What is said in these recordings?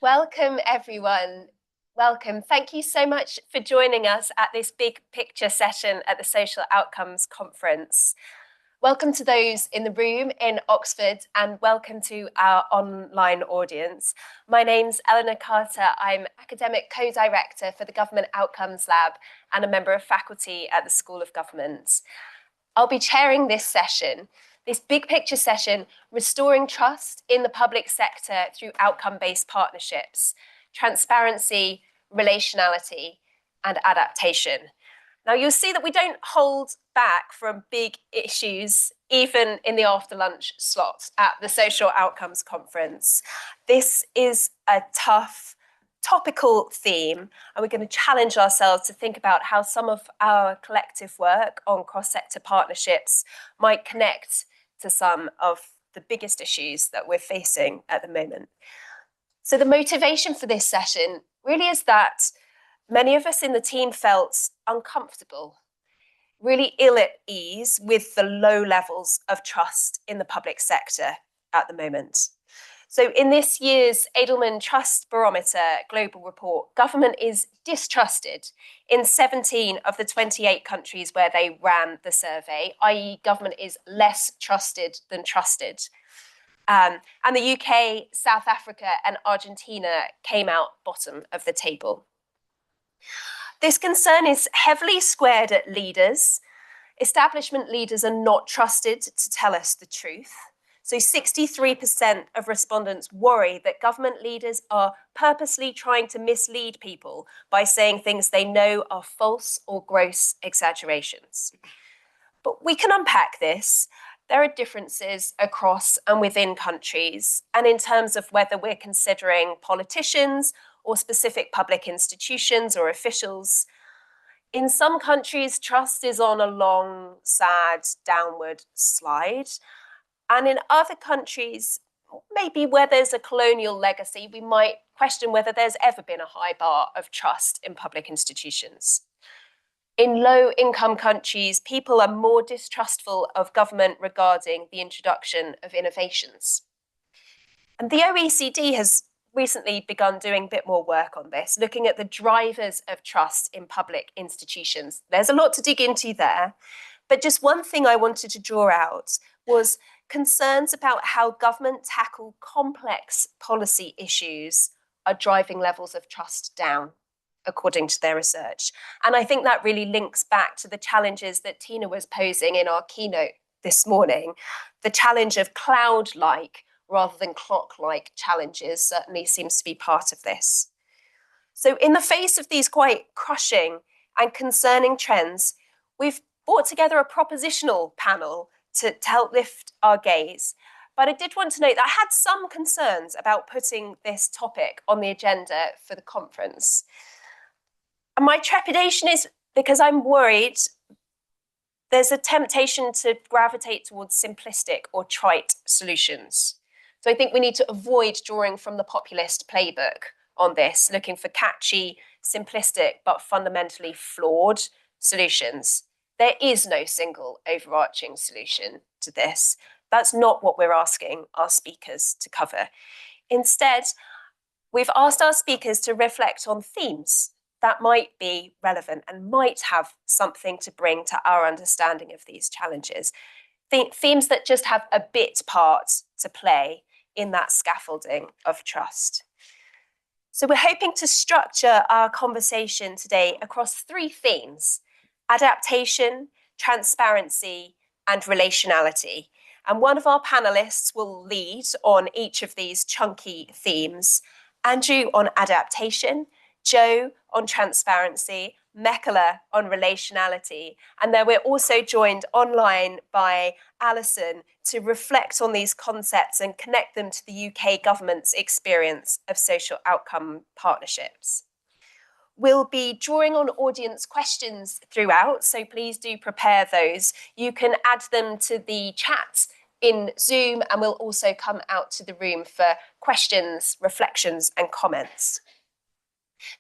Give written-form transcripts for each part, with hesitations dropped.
Welcome, everyone. Welcome. Thank you so much for joining us at this big picture session at the Social Outcomes Conference. Welcome to those in the room in Oxford and welcome to our online audience. My name's Eleanor Carter. I'm Academic Co-Director for the Government Outcomes Lab and a member of faculty at the School of Government. I'll be chairing this session, this big picture session, restoring trust in the public sector through outcome-based partnerships, transparency, relationality, and adaptation. Now, you'll see that we don't hold back from big issues, even in the after lunch slot at the Social Outcomes Conference. This is a tough, topical theme, and we're going to challenge ourselves to think about how some of our collective work on cross-sector partnerships might connect to some of the biggest issues that we're facing at the moment. So the motivation for this session really is that many of us in the team felt uncomfortable, really ill at ease with the low levels of trust in the public sector at the moment. So in this year's Edelman Trust Barometer Global Report, government is distrusted in 17 of the 28 countries where they ran the survey, i.e. government is less trusted than trusted. And the UK, South Africa and Argentina came out bottom of the table. This concern is heavily squared at leaders. Establishment leaders are not trusted to tell us the truth. So 63% of respondents worry that government leaders are purposely trying to mislead people by saying things they know are false or gross exaggerations. But we can unpack this. There are differences across and within countries, and in terms of whether we're considering politicians or specific public institutions or officials. In some countries, trust is on a long, sad, downward slide. And in other countries, maybe where there's a colonial legacy, we might question whether there's ever been a high bar of trust in public institutions. In low-income countries, people are more distrustful of government regarding the introduction of innovations. And the OECD has recently begun doing a bit more work on this, looking at the drivers of trust in public institutions. There's a lot to dig into there, but just one thing I wanted to draw out was concerns about how government tackle complex policy issues are driving levels of trust down, according to their research. And I think that really links back to the challenges that Tina was posing in our keynote this morning. The challenge of cloud-like rather than clock-like challenges certainly seems to be part of this. So in the face of these quite crushing and concerning trends, we've brought together a propositional panel to help lift our gaze. But I did want to note that I had some concerns about putting this topic on the agenda for the conference. And my trepidation is because I'm worried there's a temptation to gravitate towards simplistic or trite solutions. So I think we need to avoid drawing from the populist playbook on this, looking for catchy, simplistic, but fundamentally flawed solutions. There is no single overarching solution to this. That's not what we're asking our speakers to cover. Instead, we've asked our speakers to reflect on themes that might be relevant and might have something to bring to our understanding of these challenges. Themes that just have a bit part to play in that scaffolding of trust. So we're hoping to structure our conversation today across three themes: adaptation, transparency, and relationality. And one of our panelists will lead on each of these chunky themes. Andrew on adaptation, Joe on transparency, Mekala on relationality. And then we're also joined online by Alison to reflect on these concepts and connect them to the UK government's experience of social outcome partnerships. We'll be drawing on audience questions throughout, so please do prepare those. You can add them to the chat in Zoom, and we'll also come out to the room for questions, reflections, and comments.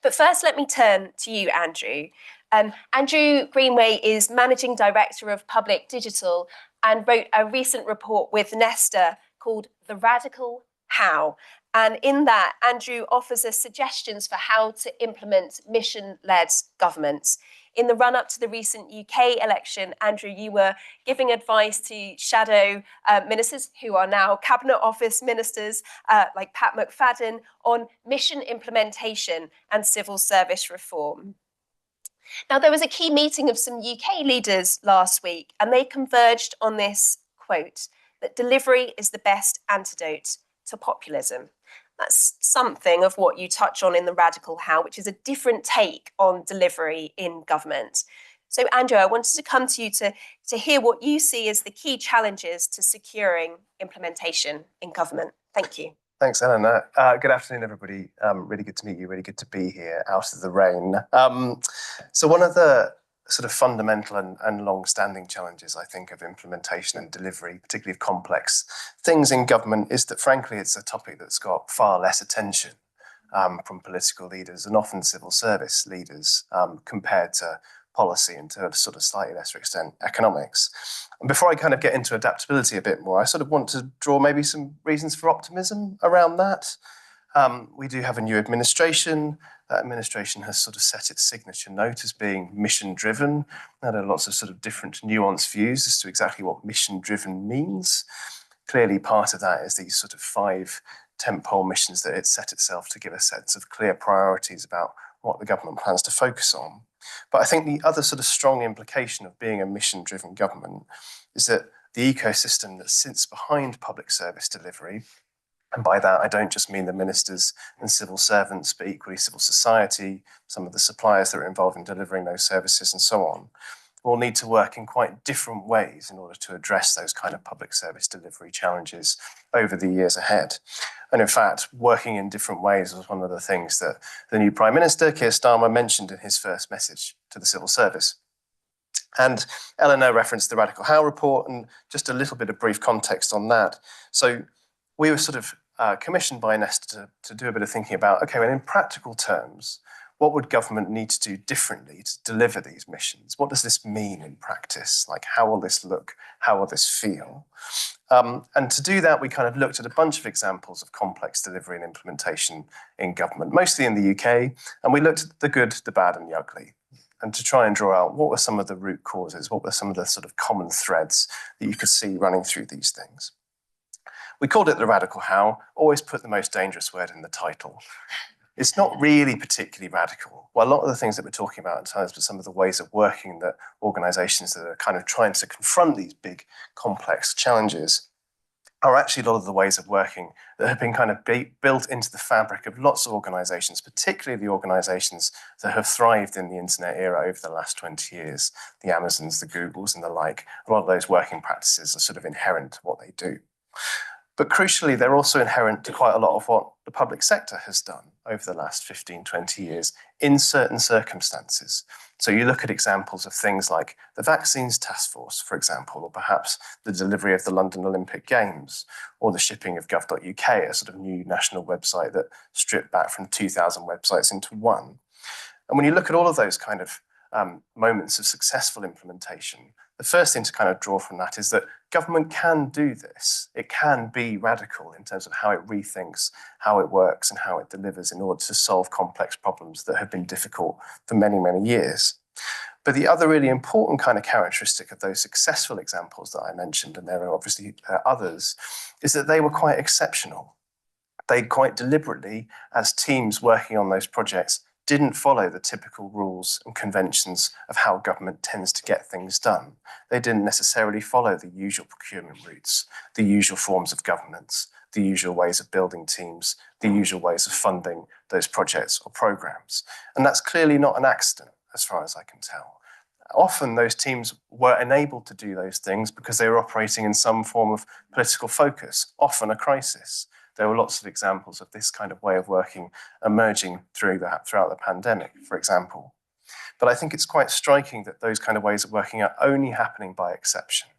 But first, let me turn to you, Andrew. Andrew Greenway is Managing Director of Public Digital and wrote a recent report with Nesta called The Radical How, And in that, Andrew offers us suggestions for how to implement mission-led government. In the run-up to the recent UK election, Andrew, you were giving advice to shadow ministers who are now Cabinet Office ministers, like Pat McFadden, on mission implementation and civil service reform. Now, there was a key meeting of some UK leaders last week, and they converged on this quote, that delivery is the best antidote to populism. That's something of what you touch on in the Radical How, which is a different take on delivery in government. So, Andrew, I wanted to come to you to hear what you see as the key challenges to securing implementation in government. Thank you. Thanks, Eleanor. Good afternoon, everybody. Really good to meet you. Really good to be here out of the rain. So one of the sort of fundamental and long-standing challenges, I think, of implementation and delivery, particularly of complex things in government, is that, frankly, it's a topic that's got far less attention from political leaders and often civil service leaders compared to policy and to a sort of slightly lesser extent economics. And before I kind of get into adaptability a bit more, I sort of want to draw maybe some reasons for optimism around that. We do have a new administration. That administration has sort of set its signature note as being mission-driven. Now, there are lots of sort of different nuanced views as to exactly what mission-driven means. Clearly, part of that is these sort of 5 tentpole missions that it set itself to give a sense of clear priorities about what the government plans to focus on. But I think the other sort of strong implication of being a mission-driven government is that the ecosystem that sits behind public service delivery, and by that I don't just mean the ministers and civil servants, but equally civil society, some of the suppliers that are involved in delivering those services and so on, will need to work in quite different ways in order to address those kind of public service delivery challenges over the years ahead. And in fact, working in different ways was one of the things that the new Prime Minister, Keir Starmer, mentioned in his first message to the civil service. And Eleanor referenced the Radical How report, and just a little bit of brief context on that. So we were sort of commissioned by Nesta to do a bit of thinking about, okay, well, in practical terms, what would government need to do differently to deliver these missions? What does this mean in practice? Like, how will this look? How will this feel? And to do that, we kind of looked at a bunch of examples of complex delivery and implementation in government, mostly in the UK. And we looked at the good, the bad, and the ugly. And to try and draw out what were some of the root causes, what were some of the sort of common threads that you could see running through these things. We called it the Radical How, always put the most dangerous word in the title. It's not really particularly radical. Well, a lot of the things that we're talking about in terms of some of the ways of working that organisations that are kind of trying to confront these big, complex challenges are actually a lot of the ways of working that have been kind of built into the fabric of lots of organisations, particularly the organisations that have thrived in the internet era over the last 20 years, the Amazons, the Googles and the like. A lot of those working practices are sort of inherent to what they do. But crucially, they're also inherent to quite a lot of what the public sector has done over the last 15, 20 years in certain circumstances. So you look at examples of things like the Vaccines Task Force, for example, or perhaps the delivery of the London Olympic Games, or the shipping of gov.uk, a sort of new national website that stripped back from 2,000 websites into one. And when you look at all of those kind of moments of successful implementation, the first thing to kind of draw from that is that government can do this. It can be radical in terms of how it rethinks, how it works, and how it delivers in order to solve complex problems that have been difficult for many, many years. But the other really important kind of characteristic of those successful examples that I mentioned, and there are obviously others, is that they were quite exceptional. They quite deliberately, as teams working on those projects, didn't follow the typical rules and conventions of how government tends to get things done. They didn't necessarily follow the usual procurement routes, the usual forms of governance, the usual ways of building teams, the usual ways of funding those projects or programs. And that's clearly not an accident, as far as I can tell. Often those teams were enabled to do those things because they were operating in some form of political focus, often a crisis. There were lots of examples of this kind of way of working emerging throughout the pandemic, for example. But I think it's quite striking that those kind of ways of working are only happening by exception.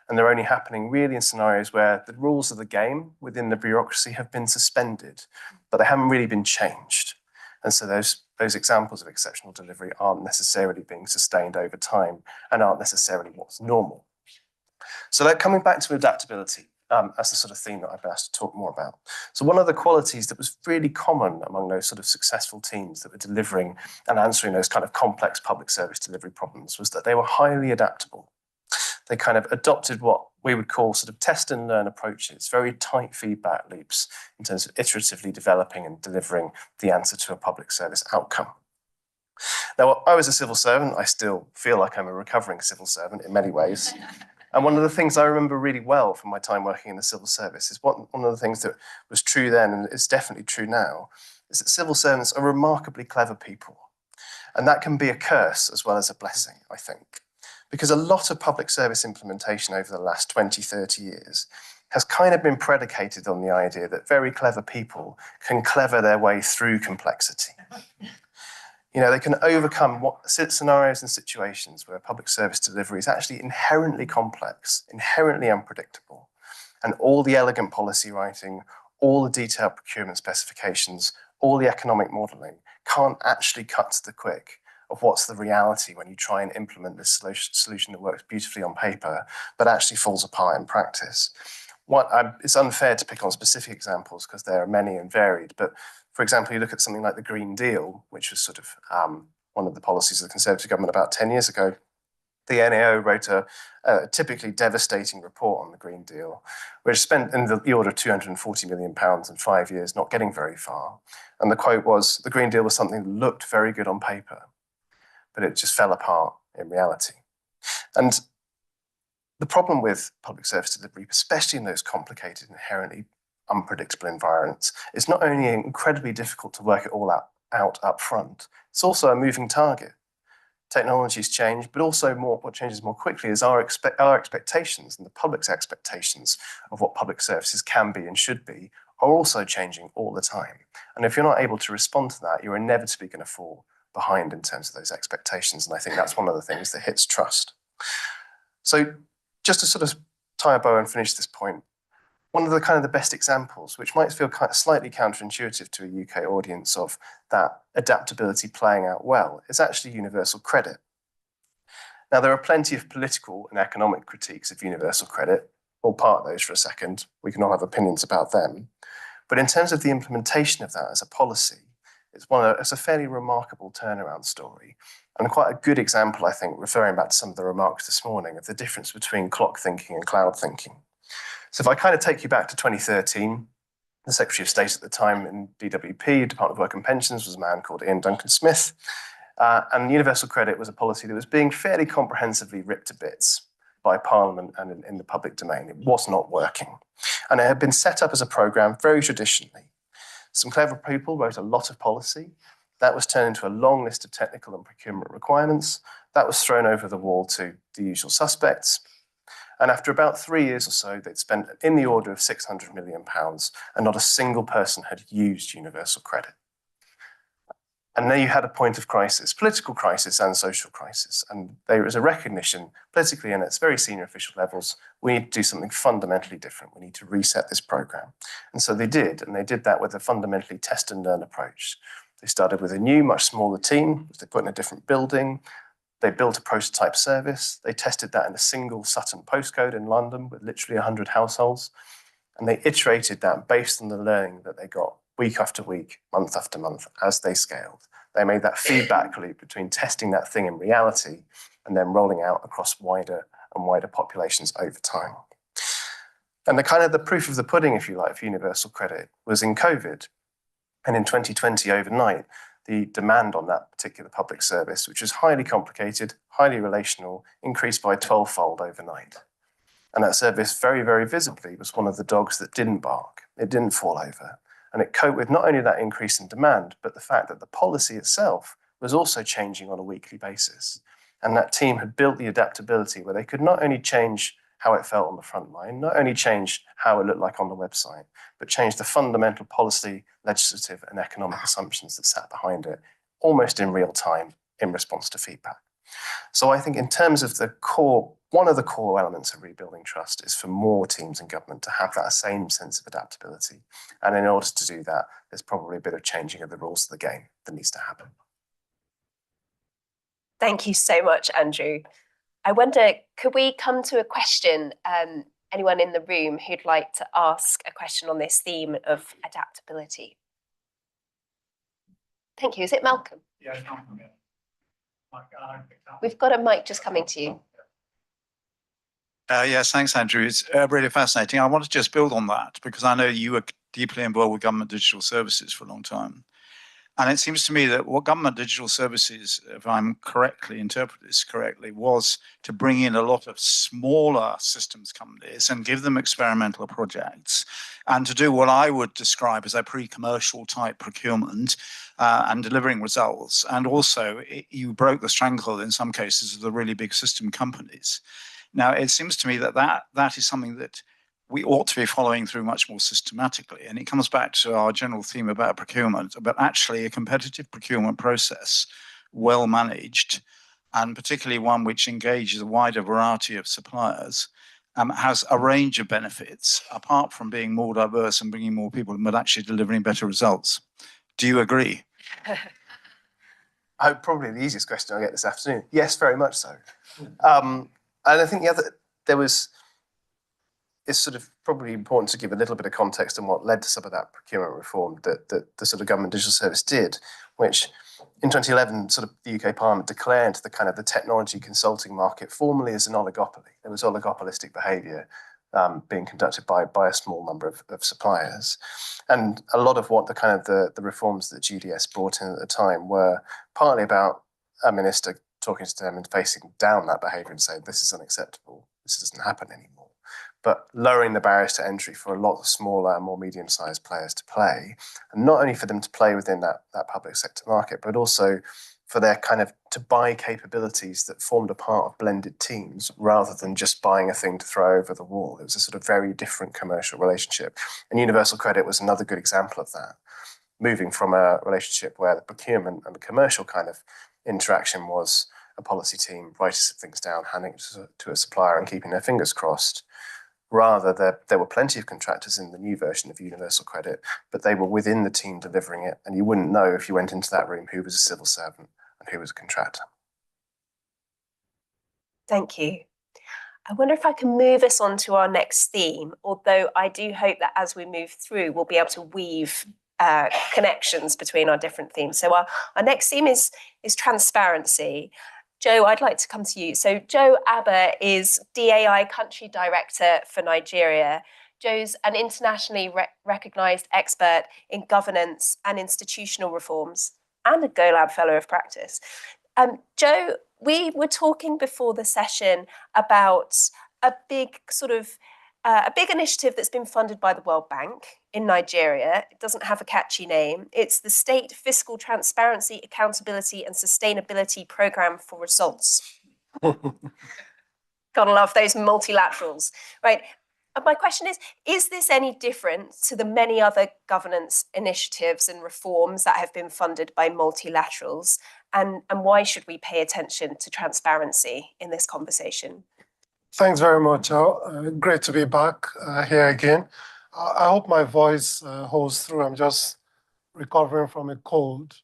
And they're only happening really in scenarios where the rules of the game within the bureaucracy have been suspended, but they haven't really been changed. And so those examples of exceptional delivery aren't necessarily being sustained over time and aren't necessarily what's normal. So coming back to adaptability, as the sort of theme that I've been asked to talk more about. So one of the qualities that was really common among those sort of successful teams that were delivering and answering those kind of complex public service delivery problems was that they were highly adaptable. They kind of adopted what we would call sort of test and learn approaches, very tight feedback loops in terms of iteratively developing and delivering the answer to a public service outcome. Now, I was a civil servant. I still feel like I'm a recovering civil servant in many ways. And one of the things I remember really well from my time working in the civil service is one of the things that was true then and is definitely true now, is that civil servants are remarkably clever people. And that can be a curse as well as a blessing, I think. Because a lot of public service implementation over the last 20, 30 years has kind of been predicated on the idea that very clever people can clever their way through complexity. You know, they can overcome scenarios and situations where public service delivery is actually inherently complex, inherently unpredictable, and all the elegant policy writing, all the detailed procurement specifications, all the economic modelling can't actually cut to the quick of what's the reality when you try and implement this solution that works beautifully on paper, but actually falls apart in practice. It's unfair to pick on specific examples because there are many and varied, but for example, you look at something like the Green Deal, which was sort of one of the policies of the Conservative government about 10 years ago. The NAO wrote a typically devastating report on the Green Deal, which spent in the order of £240 million in 5 years, not getting very far. And the quote was, the Green Deal was something that looked very good on paper, but it just fell apart in reality. And the problem with public service delivery, especially in those complicated, inherently unpredictable environments, it's not only incredibly difficult to work it all out up front, it's also a moving target. Technologies change, but also what changes more quickly is our expectations and the public's expectations of what public services can be and should be are also changing all the time. And if you're not able to respond to that, you're inevitably going to fall behind in terms of those expectations. And I think that's one of the things that hits trust. So just to sort of tie a bow and finish this point, one of the kind of the best examples, which might feel kind of slightly counterintuitive to a UK audience of that adaptability playing out well, is actually universal credit. Now, there are plenty of political and economic critiques of universal credit. We'll park those for a second. We can all have opinions about them. But in terms of the implementation of that as a policy, it's a fairly remarkable turnaround story. And quite a good example, I think, referring back to some of the remarks this morning, of the difference between clock thinking and cloud thinking. So if I kind of take you back to 2013, the Secretary of State at the time in DWP, Department of Work and Pensions, was a man called Ian Duncan Smith. And universal credit was a policy that was being fairly comprehensively ripped to bits by Parliament and in the public domain. It was not working. And it had been set up as a programme very traditionally. Some clever people wrote a lot of policy. That was turned into a long list of technical and procurement requirements. That was thrown over the wall to the usual suspects. And after about 3 years or so, they'd spent in the order of £600 million, and not a single person had used universal credit. And then you had a point of crisis, political crisis and social crisis. And there was a recognition, politically and at very senior official levels, we need to do something fundamentally different. We need to reset this programme. And so they did, and they did that with a fundamentally test and learn approach. They started with a new, much smaller team, which they put in a different building. They built a prototype service. They tested that in a single Sutton postcode in London with literally 100 households. And they iterated that based on the learning that they got week after week, month after month, as they scaled. They made that feedback loop between testing that thing in reality and then rolling out across wider and wider populations over time. And the proof of the pudding, if you like, for universal credit was in COVID. And in 2020, overnight, the demand on that particular public service, which was highly complicated, highly relational, increased by 12-fold overnight. And that service very, very visibly was one of the dogs that didn't bark. It didn't fall over. And it coped with not only that increase in demand, but the fact that the policy itself was also changing on a weekly basis. And that team had built the adaptability where they could not only change how it felt on the front line, not only change how it looked like on the website, but change the fundamental policy, legislative and economic assumptions that sat behind it, almost in real time in response to feedback. So I think in terms of the core, one of the core elements of rebuilding trust is for more teams in government to have that same sense of adaptability. And in order to do that, there's probably a bit of changing of the rules of the game that needs to happen. Thank you so much, Andrew. I wonder, could we come to a question anyone in the room who'd like to ask a question on this theme of adaptability? Thank you. Is it Malcolm? Yeah, it's Malcolm. We've got a mic just coming to you. Yes, thanks, Andrew. It's really fascinating. I want to just build on that because I know you were deeply involved with government digital services for a long time. And it seems to me that what government digital services, if I'm correctly interpret this correctly, was to bring in a lot of smaller systems companies and give them experimental projects and to do what I would describe as a pre-commercial type procurement and delivering results. And also you broke the stranglehold in some cases of the really big system companies. Now, it seems to me that that is something that we ought to be following through much more systematically. And it comes back to our general theme about procurement, but actually a competitive procurement process, well managed, and particularly one which engages a wider variety of suppliers, has a range of benefits, apart from being more diverse and bringing more people, but actually delivering better results. Do you agree? Probably the easiest question I'll get this afternoon. Yes, very much so. And I think it's sort of probably important to give a little bit of context on what led to some of that procurement reform that the sort of government digital service did, which in 2011, sort of the UK Parliament declared the kind of the technology consulting market formally as an oligopoly. There was oligopolistic behaviour being conducted by a small number of suppliers. And a lot of what the reforms that GDS brought in at the time were partly about a minister talking to them and facing down that behaviour and saying, this is unacceptable, this doesn't happen anymore. But lowering the barriers to entry for a lot of smaller and more medium-sized players to play, and not only for them to play within that public sector market, but also for their to buy capabilities that formed a part of blended teams rather than just buying a thing to throw over the wall. It was a sort of very different commercial relationship. And universal credit was another good example of that, moving from a relationship where the procurement and the commercial interaction was a policy team writing some things down, handing it to a supplier and keeping their fingers crossed. Rather, there were plenty of contractors in the new version of universal credit, but they were within the team delivering it, and you wouldn't know if you went into that room who was a civil servant and who was a contractor. Thank you. I wonder if I can move us on to our next theme, although I do hope that as we move through, we'll be able to weave connections between our different themes. So our next theme is transparency. Joe, I'd like to come to you. So Joe Abba is DAI Country Director for Nigeria. Joe's an internationally recognised expert in governance and institutional reforms and a GoLab Fellow of Practice. Joe, we were talking before the session about a big initiative that's been funded by the World Bank in Nigeria. It doesn't have a catchy name. It's the State Fiscal Transparency, Accountability and Sustainability Programme for Results. Gotta love those multilaterals, right? My question is this any different to the many other governance initiatives and reforms that have been funded by multilaterals? And why should we pay attention to transparency in this conversation? Thanks very much, Al. Great to be back here again. I hope my voice holds through. I'm just recovering from a cold.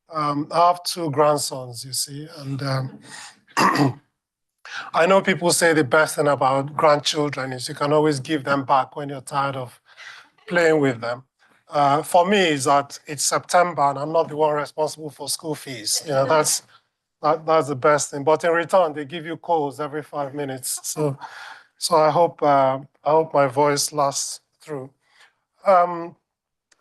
I have two grandsons, you see, and I know people say the best thing about grandchildren is you can always give them back when you're tired of playing with them. For me, is that it's September and I'm not the one responsible for school fees. You know, that's the best thing. But in return, they give you calls every 5 minutes. So I hope my voice lasts through.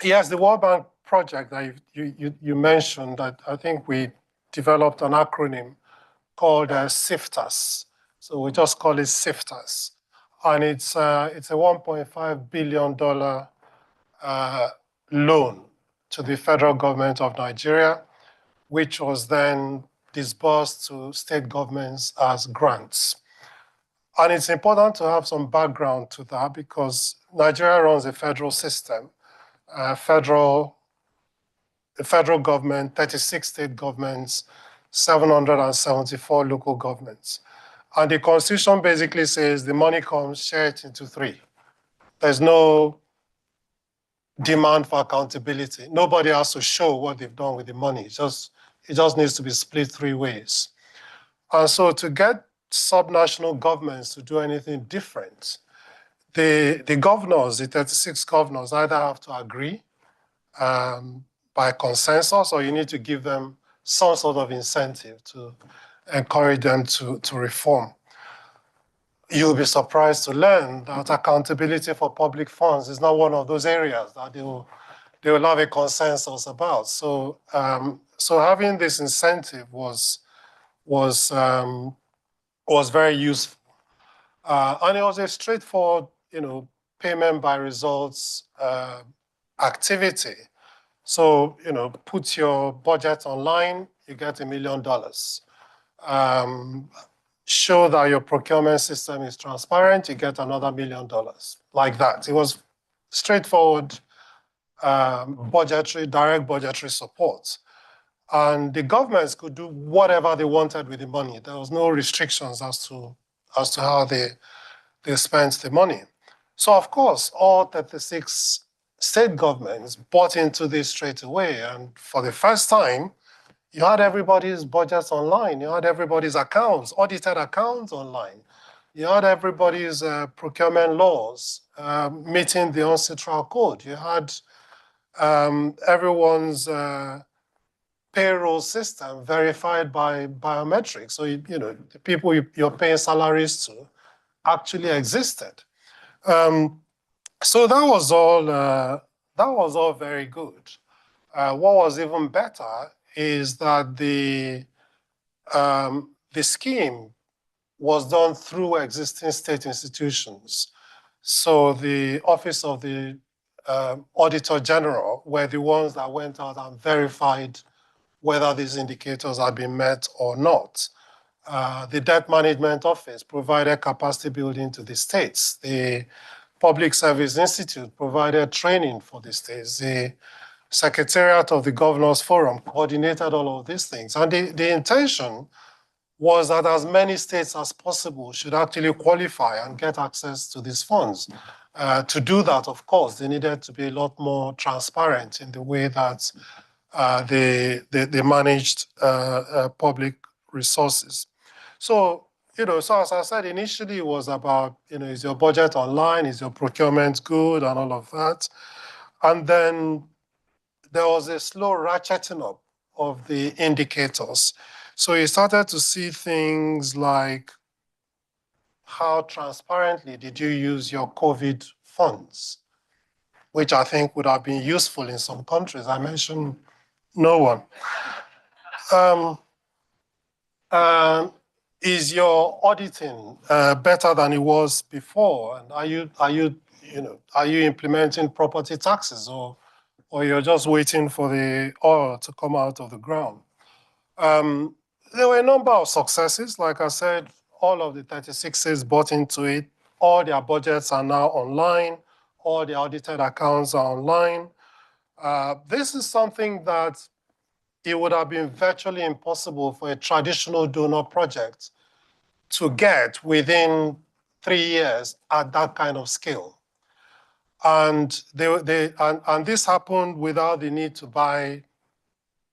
Yes, the World Bank project that you mentioned, I think we developed an acronym called SIFTAS. So we just call it SIFTAS. And it's a $1.5 billion loan to the federal government of Nigeria, which was then disbursed to state governments as grants. And it's important to have some background to that because Nigeria runs a federal system, the federal government, 36 state governments, 774 local governments. And the constitution basically says the money comes shared into three. There's no demand for accountability. Nobody has to show what they've done with the money. It just needs to be split three ways. And so to get subnational governments to do anything different, the governors, the 36 governors, either have to agree by consensus, or you need to give them some sort of incentive to encourage them to reform. You'll be surprised to learn that accountability for public funds is not one of those areas that they will have a consensus about. So, so having this incentive was very useful, and it was a straightforward, payment by results activity. So, put your budget online, you get $1 million. Show that your procurement system is transparent, you get another $1 million. Like that. It was straightforward direct budgetary support. And the governments could do whatever they wanted with the money. There was no restrictions as to how they spent the money. So of course, all 36 state governments bought into this straight away. And for the first time, you had everybody's budgets online. You had everybody's accounts, audited accounts online. You had everybody's procurement laws meeting the ancestral code. You had everyone's payroll system verified by biometrics. So, the people you're paying salaries to actually existed. So that was all very good. What was even better is that the scheme was done through existing state institutions. So the Office of the Auditor General were the ones that went out and verified whether these indicators had been met or not. The Debt Management Office provided capacity building to the states. The Public Service Institute provided training for the states. The Secretariat of the Governors Forum coordinated all of these things. And the intention was that as many states as possible should actually qualify and get access to these funds. To do that, of course, they needed to be a lot more transparent in the way that they managed public resources. So, so as I said, initially it was about, is your budget online, is your procurement good, and all of that. And then there was a slow ratcheting up of the indicators. So you started to see things like how transparently did you use your COVID funds, which I think would have been useful in some countries. I mentioned no one. Is your auditing better than it was before? And are you implementing property taxes, or you're just waiting for the oil to come out of the ground? There were a number of successes. Like I said, all of the 36s bought into it. All their budgets are now online. All the audited accounts are online. This is something that it would have been virtually impossible for a traditional donor project to get within 3 years at that kind of scale. And this happened without the need to buy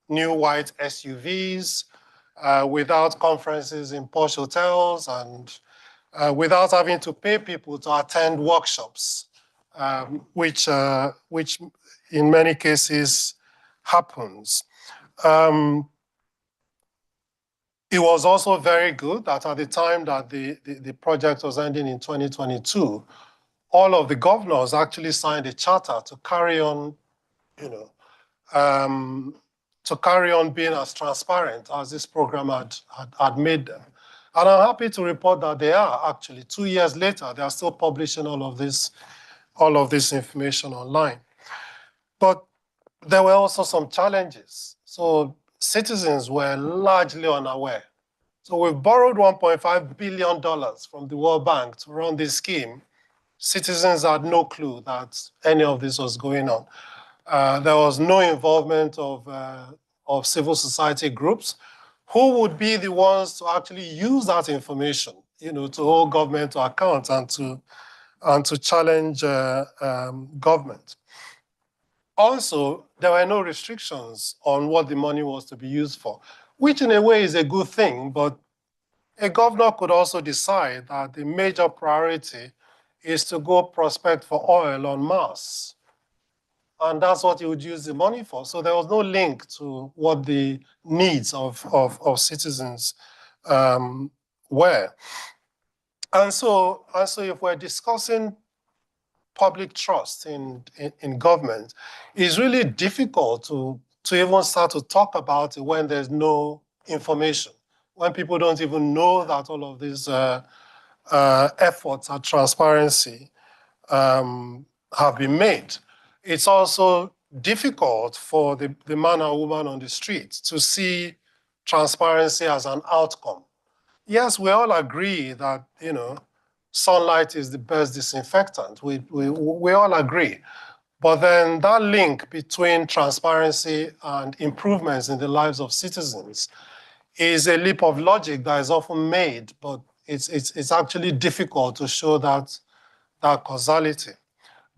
new white SUVs, without conferences in posh hotels, and without having to pay people to attend workshops, which in many cases happens. It was also very good that at the time that the project was ending in 2022, all of the governors actually signed a charter to carry on, to carry on being as transparent as this program had made them. And I'm happy to report that they are actually. 2 years later, they are still publishing all of this information online. But there were also some challenges. So citizens were largely unaware. So we've borrowed $1.5 billion from the World Bank to run this scheme. Citizens had no clue that any of this was going on. There was no involvement of civil society groups who would be the ones to actually use that information, to hold government to account and to challenge government. Also, there were no restrictions on what the money was to be used for, which in a way is a good thing, but a governor could also decide that the major priority is to go prospect for oil on Mars. And that's what he would use the money for. So there was no link to what the needs of citizens were. And so if we're discussing public trust in government, it's really difficult to even start to talk about it when there's no information, when people don't even know that all of these efforts at transparency have been made. It's also difficult for the man or woman on the street to see transparency as an outcome. Yes, we all agree that, sunlight is the best disinfectant. We all agree. But then that link between transparency and improvements in the lives of citizens is a leap of logic that is often made, but it's actually difficult to show that causality.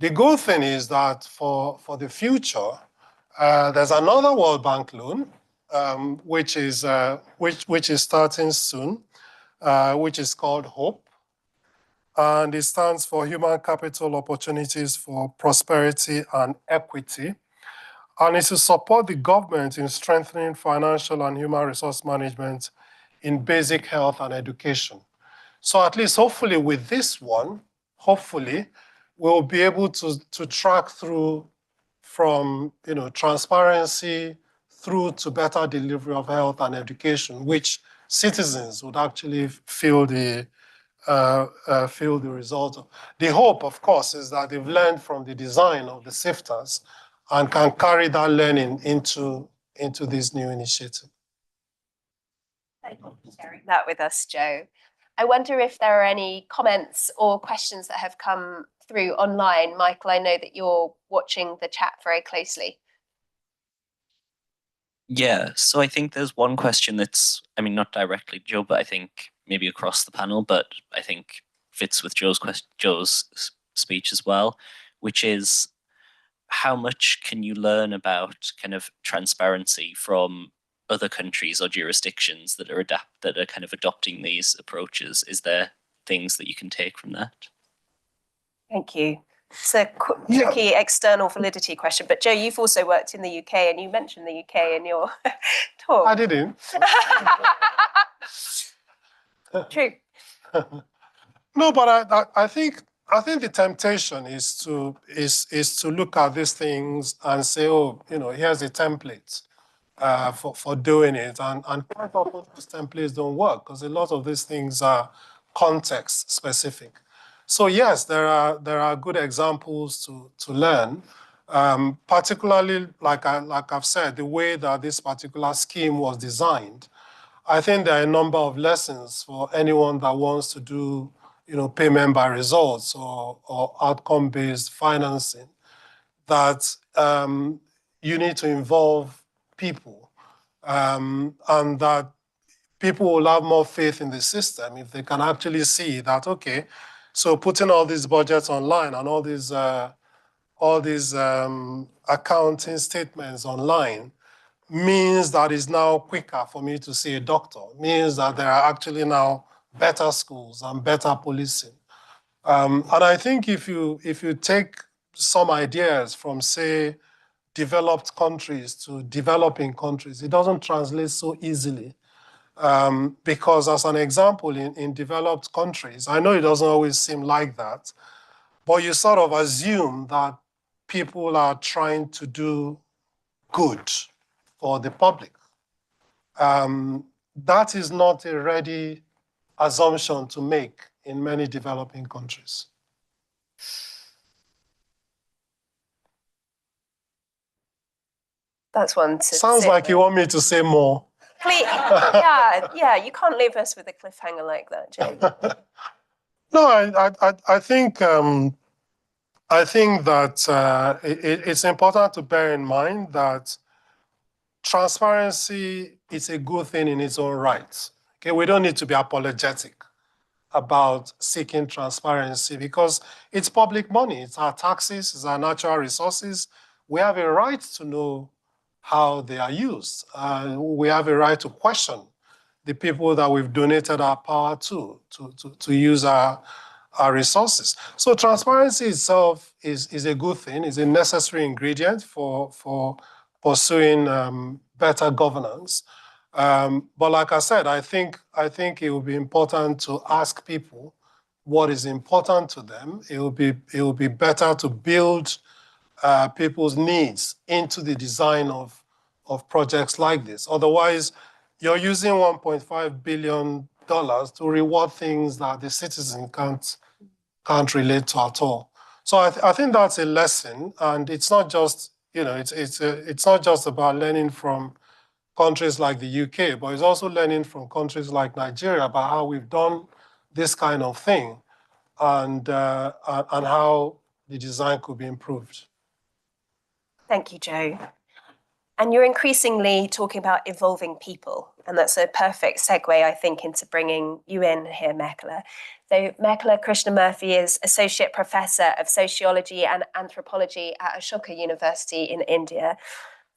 The good thing is that for the future, there's another World Bank loan, which is starting soon, which is called HOPE. And it stands for Human Capital Opportunities for Prosperity and Equity. And it's to support the government in strengthening financial and human resource management in basic health and education. So at least hopefully with this one, we'll be able to track through from transparency through to better delivery of health and education, which citizens would actually feel the result of. The hope, of course, is that they've learned from the design of the sifters and can carry that learning into this new initiative. Thank you for sharing that with us, Joe. I wonder if there are any comments or questions that have come through online. Michael, I know that you're watching the chat very closely. Yeah, so I think there's one question that's, not directly Joe, but I think maybe across the panel, but I think fits with Joe's speech as well, which is how much can you learn about kind of transparency from other countries or jurisdictions that are kind of adopting these approaches? Is there things that you can take from that? Thank you. It's a tricky external validity question, but Joe, you've also worked in the UK and you mentioned the UK in your talk. I didn't. True. No, but I think the temptation is to look at these things and say, oh, here's a template for doing it, and quite often those templates don't work because a lot of these things are context specific. So yes, there are good examples to learn, particularly like I've said, the way that this particular scheme was designed. I think there are a number of lessons for anyone that wants to do, payment by results or outcome-based financing, that you need to involve people, and that people will have more faith in the system if they can actually see that, okay, so putting all these budgets online and all these accounting statements online means that it's now quicker for me to see a doctor, means that there are actually now better schools and better policing. And I think if you take some ideas from, say, developed countries to developing countries, it doesn't translate so easily. Because as an example, in developed countries, I know it doesn't always seem like that, but you sort of assume that people are trying to do good for the public. That is not a ready assumption to make in many developing countries. That's one to Sounds like you want me to say more. Please, yeah, you can't leave us with a cliffhanger like that, Joe. No, I think that it's important to bear in mind that transparency is a good thing in its own right. Okay, we don't need to be apologetic about seeking transparency because it's public money, it's our taxes, it's our natural resources. We have a right to know how they are used. We have a right to question the people that we've donated our power to use our our resources. So transparency itself is a good thing, is a necessary ingredient for pursuing better governance. But like I said, I think it will be important to ask people what is important to them. It will be better to build people's needs into the design of projects like this. Otherwise, you're using $1.5 billion to reward things that the citizen can't relate to at all. So I think that's a lesson, and it's not just it's not just about learning from countries like the UK, but it's also learning from countries like Nigeria about how we've done this kind of thing, and how the design could be improved. Thank you, Joe. And you're increasingly talking about evolving people, and that's a perfect segue, I think, into bringing you in here, Mekhala. So Mekhala Krishnamurthy is Associate Professor of Sociology and Anthropology at Ashoka University in India.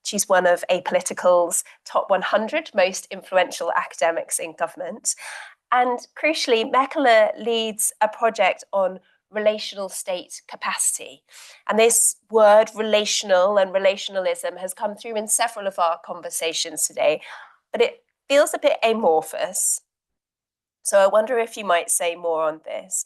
She's one of Apolitical's top 100 most influential academics in government. And crucially, Mekhala leads a project on relational state capacity. And this word relational and relationalism has come through in several of our conversations today, but it feels a bit amorphous. So I wonder if you might say more on this.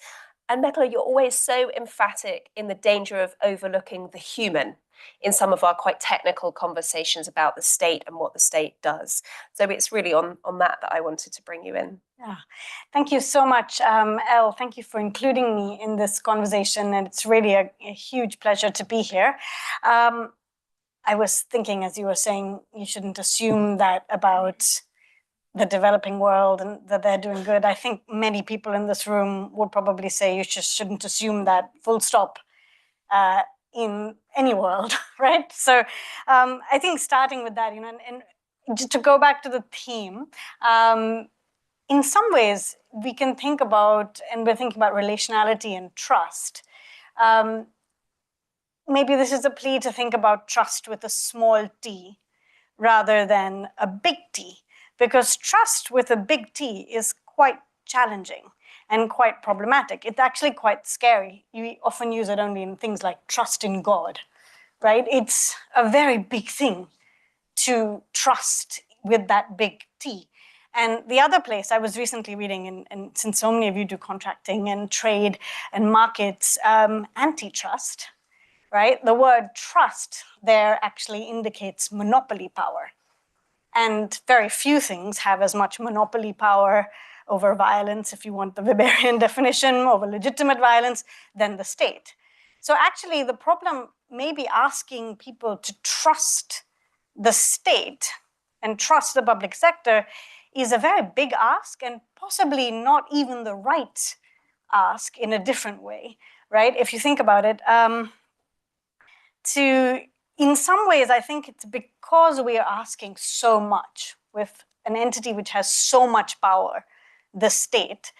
And Mekhala, you're always so emphatic in the danger of overlooking the human in some of our quite technical conversations about the state and what the state does. So it's really on that I wanted to bring you in. Yeah, thank you so much, Elle. Thank you for including me in this conversation, and it's really a huge pleasure to be here. I was thinking, as you were saying, you shouldn't assume that about the developing world and that they're doing good. I think many people in this room would probably say you just shouldn't assume that, full stop, in any world, right? So I think starting with that, and just to go back to the theme, in some ways, we can think about, and we're thinking about relationality and trust. Maybe this is a plea to think about trust with a small t rather than a big T, because trust with a big T is quite challenging and quite problematic. It's actually quite scary. You often use it only in things like trust in God, right? It's a very big thing to trust with that big T. And the other place I was recently reading, and since so many of you do contracting and trade and markets, antitrust, right? The word trust there actually indicates monopoly power. And very few things have as much monopoly power over violence, if you want the Weberian definition, over legitimate violence, than the state. So actually the problem may be asking people to trust the state and trust the public sector is a very big ask, and possibly not even the right ask in a different way, right? If you think about it, in some ways, I think it's because we are asking so much with an entity which has so much power, the state,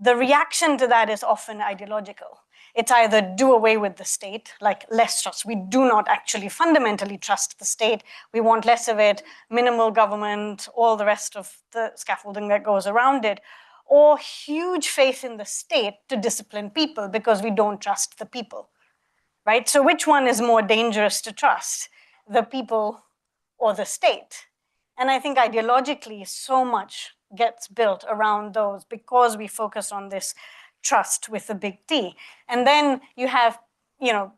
the reaction to that is often ideological. It's either do away with the state, like less trust. We do not actually fundamentally trust the state. We want less of it, minimal government, all the rest of the scaffolding that goes around it, or huge faith in the state to discipline people because we don't trust the people, right? So which one is more dangerous to trust, the people or the state? And I think ideologically so much gets built around those because we focus on this trust with a big T. And then you have,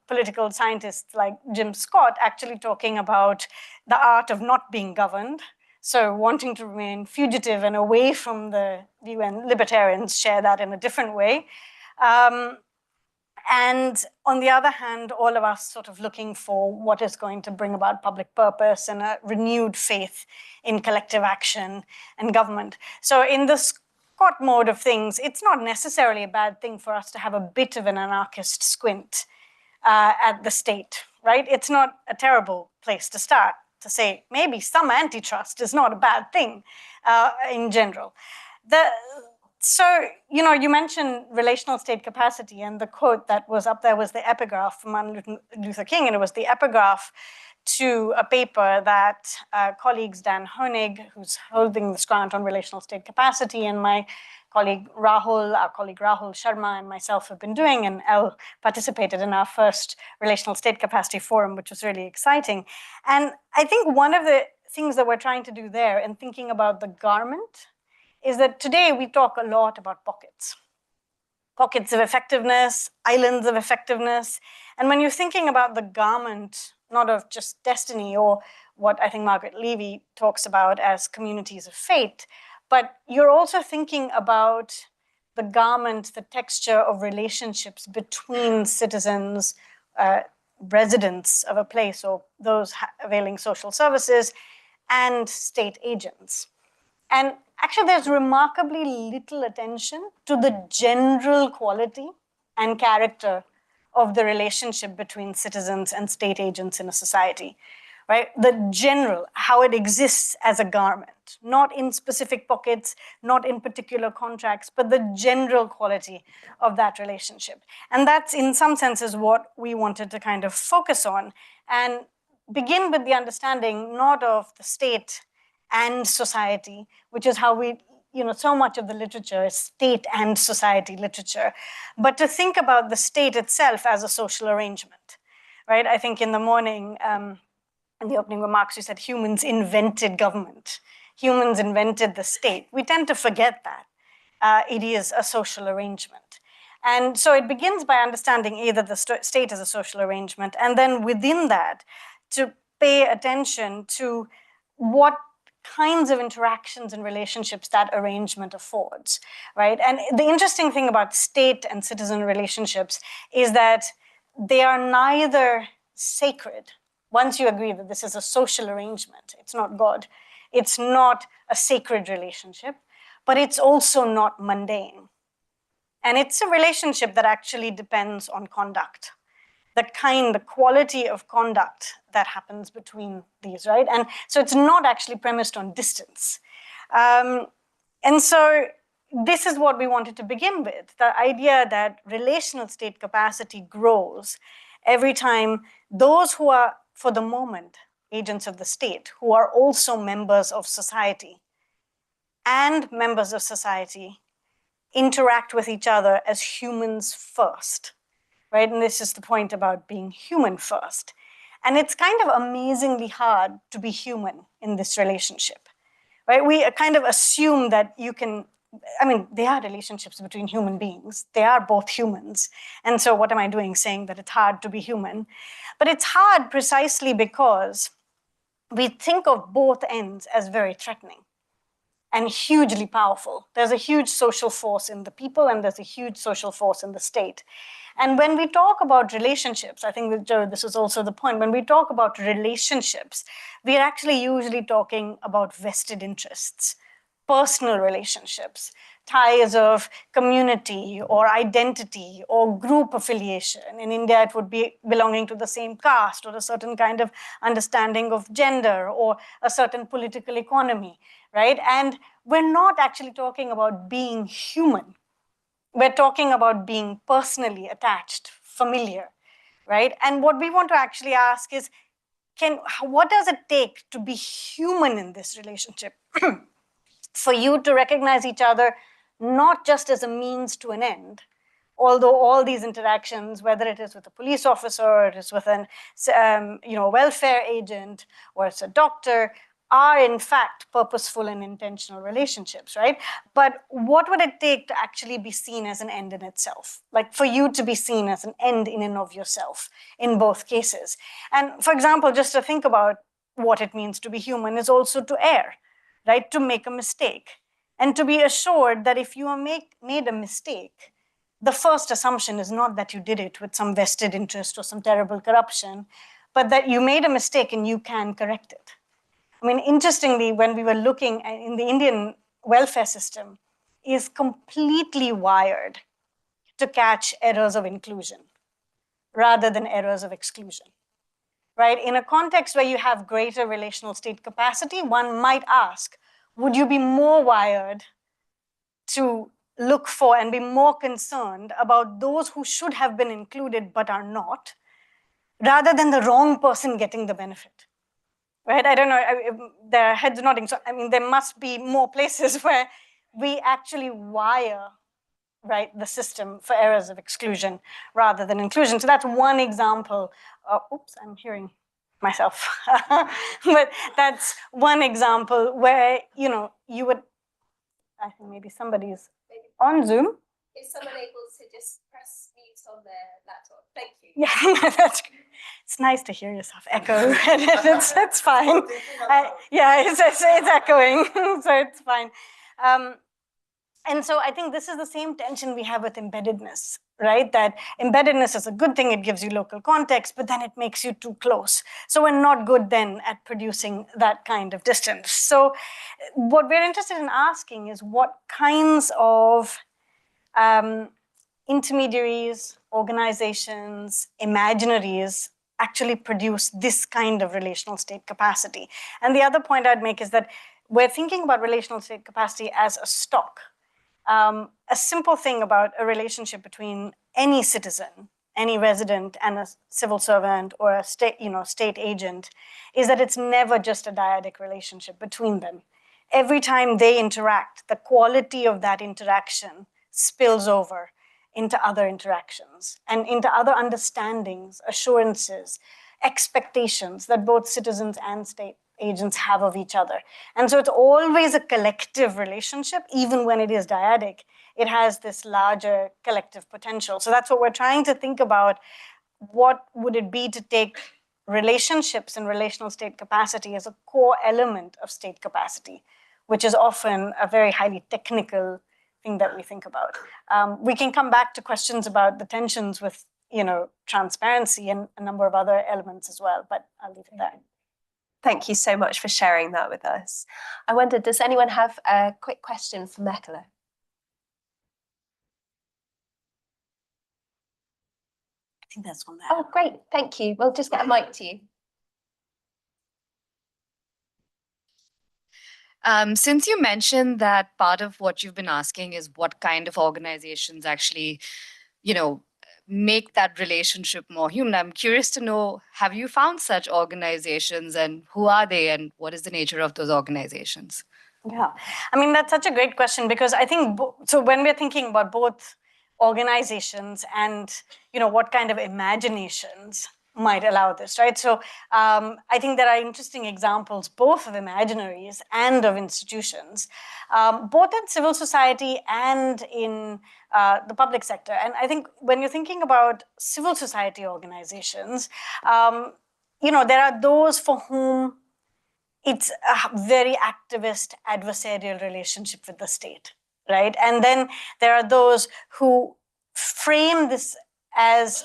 political scientists like Jim Scott actually talking about the art of not being governed. So wanting to remain fugitive and away from the view, and libertarians share that in a different way. And on the other hand, all of us sort of looking for what is going to bring about public purpose and a renewed faith in collective action and government. So in this Scott mode of things, it's not necessarily a bad thing for us to have a bit of an anarchist squint at the state, right? It's not a terrible place to start to say maybe some antitrust is not a bad thing in general. So, you mentioned relational state capacity, and the quote that was up there was the epigraph from Martin Luther King, and it was the epigraph to a paper that colleagues Dan Honig, who's holding this grant on relational state capacity, and my our colleague Rahul Sharma and myself have been doing, and Elle participated in our first Relational State Capacity Forum, which was really exciting. And I think one of the things that we're trying to do there in thinking about the garment is that today we talk a lot about pockets. Pockets of effectiveness, islands of effectiveness. And when you're thinking about the garment, not of just destiny or what I think Margaret Levy talks about as communities of fate, but you're also thinking about the garment, the texture of relationships between citizens, residents of a place or those availing social services, and state agents. And actually, there's remarkably little attention to the general quality and character of the relationship between citizens and state agents in a society, right? The general, how it exists as a garment, not in specific pockets, not in particular contracts, but the general quality of that relationship. And that's, in some senses, what we wanted to kind of focus on and begin with the understanding not of the state and society, which is how we, so much of the literature is state and society literature, but to think about the state itself as a social arrangement, right? I think in the morning, in the opening remarks, you said humans invented government. Humans invented the state. We tend to forget that. It is a social arrangement. And so it begins by understanding either the state as a social arrangement, and then within that, to pay attention to what kinds of interactions and relationships that arrangement affords, right? And the interesting thing about state and citizen relationships is that they are neither sacred. Once you agree that this is a social arrangement, it's not God, it's not a sacred relationship, but it's also not mundane. And it's a relationship that actually depends on conduct, the quality of conduct that happens between these, right? And so it's not actually premised on distance. And so this is what we wanted to begin with, the idea that relational state capacity grows every time those who are, for the moment, agents of the state, who are also members of society, and members of society interact with each other as humans first, right? And this is the point about being human first. And it's kind of amazingly hard to be human in this relationship, right? We kind of assume that you can, they are relationships between human beings. They are both humans. And so what am I doing saying that it's hard to be human? But it's hard precisely because we think of both ends as very threatening and hugely powerful. There's a huge social force in the people, and there's a huge social force in the state. And when we talk about relationships, I think with Joe, this is also the point, when we talk about relationships, we are actually usually talking about vested interests, personal relationships, ties of community or identity or group affiliation. In India, it would be belonging to the same caste or a certain kind of understanding of gender or a certain political economy, right? And we're not actually talking about being human. We're talking about being personally attached, familiar, right? And what we want to actually ask is, what does it take to be human in this relationship? For you to recognize each other not just as a means to an end, although all these interactions, whether it is with a police officer or it is with an welfare agent or it's a doctor, are in fact purposeful and intentional relationships, right? But what would it take to actually be seen as an end in itself? Like for you to be seen as an end in and of yourself in both cases. And for example, just to think about what it means to be human is also to err, right? To make a mistake. And to be assured that if you are made a mistake, the first assumption is not that you did it with some vested interest or some terrible corruption, but that you made a mistake and you can correct it. I mean, interestingly, when we were looking in the Indian welfare system, is completely wired to catch errors of inclusion rather than errors of exclusion, right? In a context where you have greater relational state capacity, one might ask, would you be more wired to look for and be more concerned about those who should have been included but are not, rather than the wrong person getting the benefit? Right? I don't know, their heads nodding. So, there must be more places where we actually wire, right, the system for errors of exclusion rather than inclusion. So that's one example. Oops, I'm hearing myself. But that's one example where, you would, I think maybe somebody's on Zoom. Is someone able to just press mute on their laptop? Thank you. Yeah, it's nice to hear yourself echo. It's fine. Yeah, it's echoing, so it's fine. And so I think this is the same tension we have with embeddedness, right? That embeddedness is a good thing, it gives you local context, but then it makes you too close. So we're not good then at producing that kind of distance. So what we're interested in asking is what kinds of intermediaries, organizations, imaginaries actually produce this kind of relational state capacity. And the other point I'd make is that we're thinking about relational state capacity as a stock. A simple thing about a relationship between any citizen, any resident, and a civil servant or a state agent is that it's never just a dyadic relationship between them. Every time they interact, the quality of that interaction spills over into other interactions and into other understandings, assurances, expectations that both citizens and state agents have of each other. And so it's always a collective relationship, even when it is dyadic. It has this larger collective potential. So that's what we're trying to think about. What would it be to take relationships and relational state capacity as a core element of state capacity, which is often a very highly technical thing that we think about. We can come back to questions about the tensions with, transparency and a number of other elements as well, but I'll leave it there. Thank you so much for sharing that with us. I wonder, does anyone have a quick question for Mekele? I think that's one there. Oh, great. Thank you. We'll just get a mic to you. Since you mentioned that part of what you've been asking is what kind of organizations actually, make that relationship more human, I'm curious to know, have you found such organizations and who are they and what is the nature of those organizations? Yeah, I mean, that's such a great question because I think, so when we're thinking about both organizations and, what kind of imaginations might allow this, right? So I think there are interesting examples both of imaginaries and of institutions, both in civil society and in the public sector. And I think when you're thinking about civil society organizations, there are those for whom it's a very activist adversarial relationship with the state, right? And then there are those who frame this as,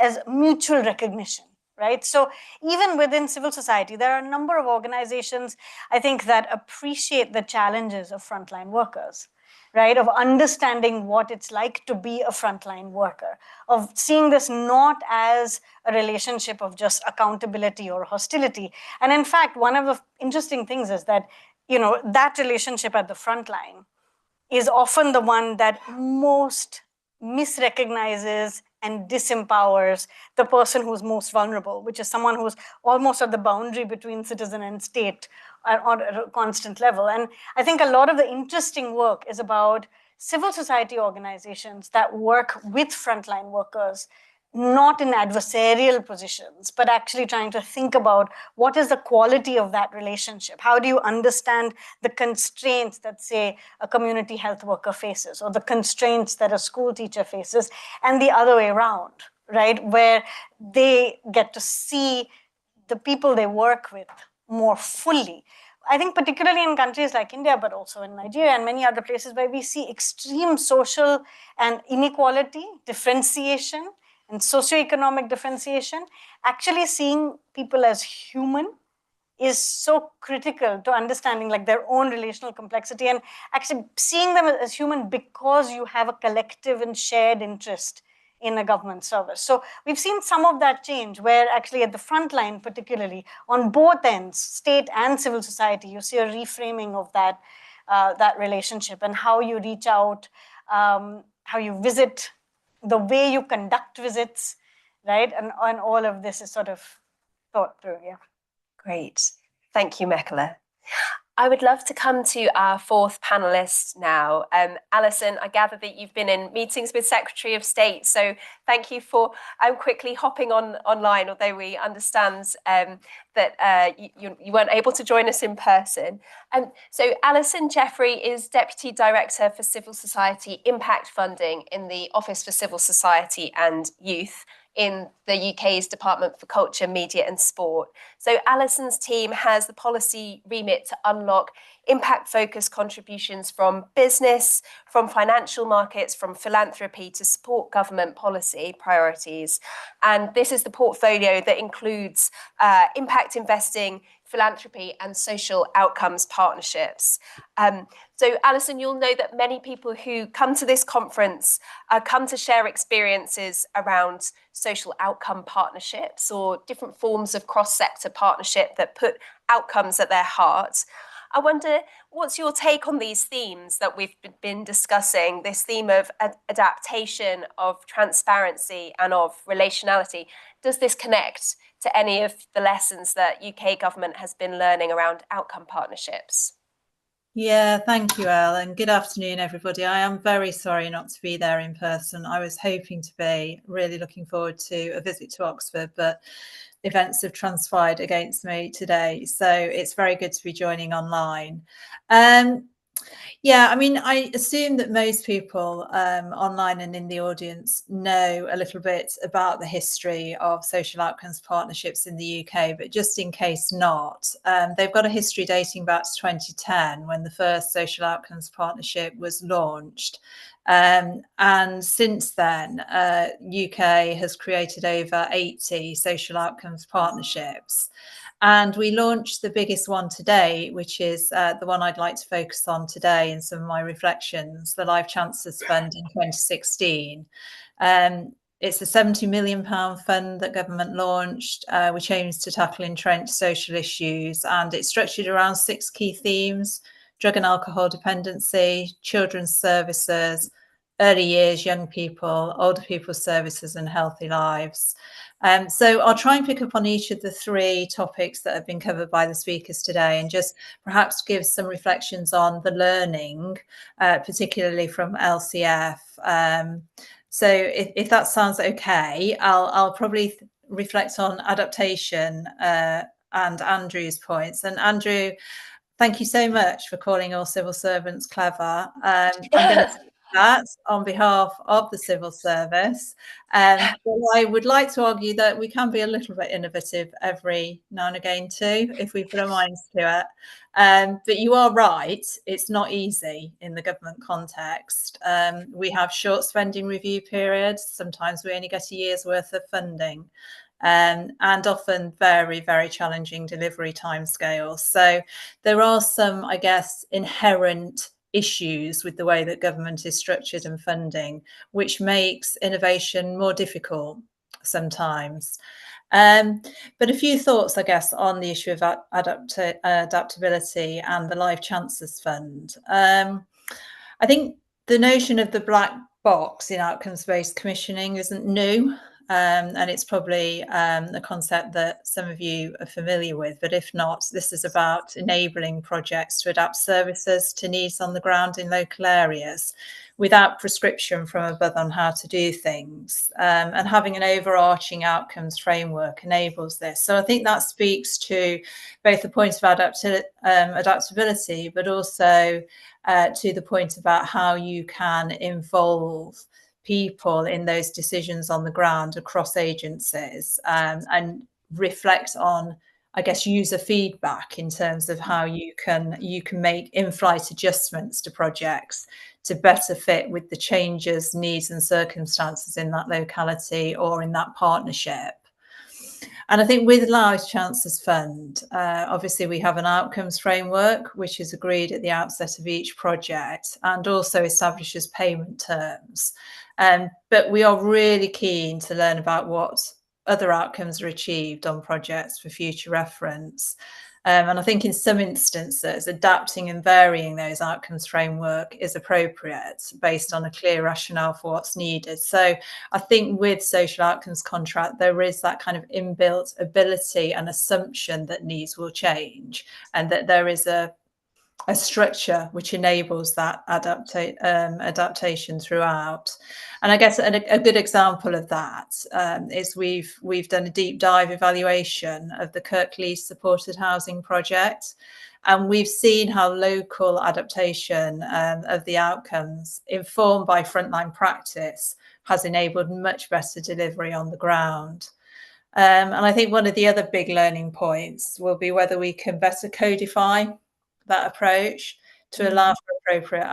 as mutual recognition, right? So even within civil society, there are a number of organizations, I think, that appreciate the challenges of frontline workers, right? Of understanding what it's like to be a frontline worker, of seeing this not as a relationship of just accountability or hostility. And in fact, one of the interesting things is that, that relationship at the front line is often the one that most misrecognizes and disempowers the person who's most vulnerable, which is someone who's almost at the boundary between citizen and state on a constant level. And I think a lot of the interesting work is about civil society organizations that work with frontline workers, not in adversarial positions, but actually trying to think about what is the quality of that relationship? How do you understand the constraints that, say, a community health worker faces, or the constraints that a school teacher faces, and the other way around, right? Where they get to see the people they work with more fully. I think particularly in countries like India, but also in Nigeria and many other places where we see extreme social and inequality, differentiation, and socioeconomic differentiation, actually seeing people as human is so critical to understanding like their own relational complexity and actually seeing them as human because you have a collective and shared interest in a government service. So we've seen some of that change where actually at the front line, particularly on both ends, state and civil society, you see a reframing of that, that relationship and how you reach out, how you visit, the way you conduct visits, right? And all of this is sort of thought through, yeah. Great. Thank you, Mekele. I would love to come to our fourth panelist now. Alison, I gather that you've been in meetings with Secretary of State, so thank you for quickly hopping online, although we understand that you weren't able to join us in person. So Alison Jeffrey is Deputy Director for Civil Society Impact Funding in the Office for Civil Society and Youth in the UK's Department for Culture, Media and Sport. So Alison's team has the policy remit to unlock impact-focused contributions from business, from financial markets, from philanthropy to support government policy priorities. And this is the portfolio that includes impact investing, philanthropy and social outcomes partnerships. So Alison, you'll know that many people who come to this conference come to share experiences around social outcome partnerships or different forms of cross-sector partnership that put outcomes at their heart. I wonder, what's your take on these themes that we've been discussing, this theme of adaptation, of transparency and of relationality? Does this connect to any of the lessons that UK government has been learning around outcome partnerships? Yeah, thank you, Elle, and good afternoon, everybody. I am very sorry not to be there in person. I was hoping to be, really looking forward to a visit to Oxford, but events have transpired against me today. So it's very good to be joining online. Yeah, I mean, I assume that most people online and in the audience know a little bit about the history of social outcomes partnerships in the UK, but just in case not, they've got a history dating back to 2010 when the first social outcomes partnership was launched. And since then, UK has created over 80 social outcomes partnerships. And we launched the biggest one today, which is the one I'd like to focus on today in some of my reflections, the Life Chancellors Fund in 2016. It's a £70 million fund that government launched, which aims to tackle entrenched social issues. And it's structured around 6 key themes: drug and alcohol dependency, children's services, early years, young people, older people's services and healthy lives. So I'll try and pick up on each of the 3 topics that have been covered by the speakers today and just perhaps give some reflections on the learning, particularly from LCF. So if that sounds okay, I'll probably reflect on adaptation and Andrew's points. And Andrew, thank you so much for calling all civil servants clever. I'm going to that on behalf of the civil service. But I would like to argue that we can be a little bit innovative every now and again too, if we put our minds to it. But you are right, it's not easy in the government context. We have short spending review periods. Sometimes we only get a year's worth of funding. And often very, very challenging delivery timescales. So there are some, I guess, inherent issues with the way that government is structured and funding, which makes innovation more difficult sometimes. But a few thoughts, I guess, on the issue of adaptability and the Life Chancellors Fund. I think the notion of the black box in outcomes-based commissioning isn't new. And it's probably a concept that some of you are familiar with, but if not, this is about enabling projects to adapt services to needs on the ground in local areas without prescription from above on how to do things. And having an overarching outcomes framework enables this. So I think that speaks to both the point of adaptability, but also to the point about how you can involve people in those decisions on the ground across agencies, and reflect on, I guess, user feedback in terms of how you can make in-flight adjustments to projects to better fit with the changes, needs and circumstances in that locality or in that partnership. And I think with Life Chancellors Fund, obviously we have an outcomes framework, which is agreed at the outset of each project and also establishes payment terms. But we are really keen to learn about what other outcomes are achieved on projects for future reference. And I think in some instances, adapting and varying those outcomes framework is appropriate based on a clear rationale for what's needed. So I think with social outcomes contract, there is that kind of inbuilt ability and assumption that needs will change and that there is a a structure which enables that adaptation throughout. And I guess a good example of that is we've done a deep dive evaluation of the Kirklees supported housing project, and we've seen how local adaptation of the outcomes informed by frontline practice has enabled much better delivery on the ground. And I think one of the other big learning points will be whether we can better codify that approach to allow for appropriate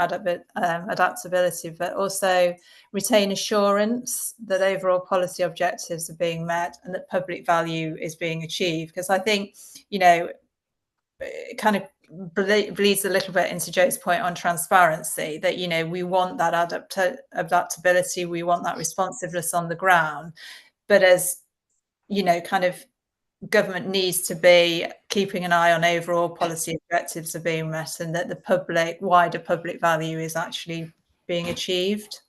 adaptability, but also retain assurance that overall policy objectives are being met and that public value is being achieved. Because I think, it kind of bleeds a little bit into Joe's point on transparency, that, we want that adaptability, we want that responsiveness on the ground. But as, kind of government needs to be keeping an eye on overall policy objectives are being met and that the wider public value is actually being achieved.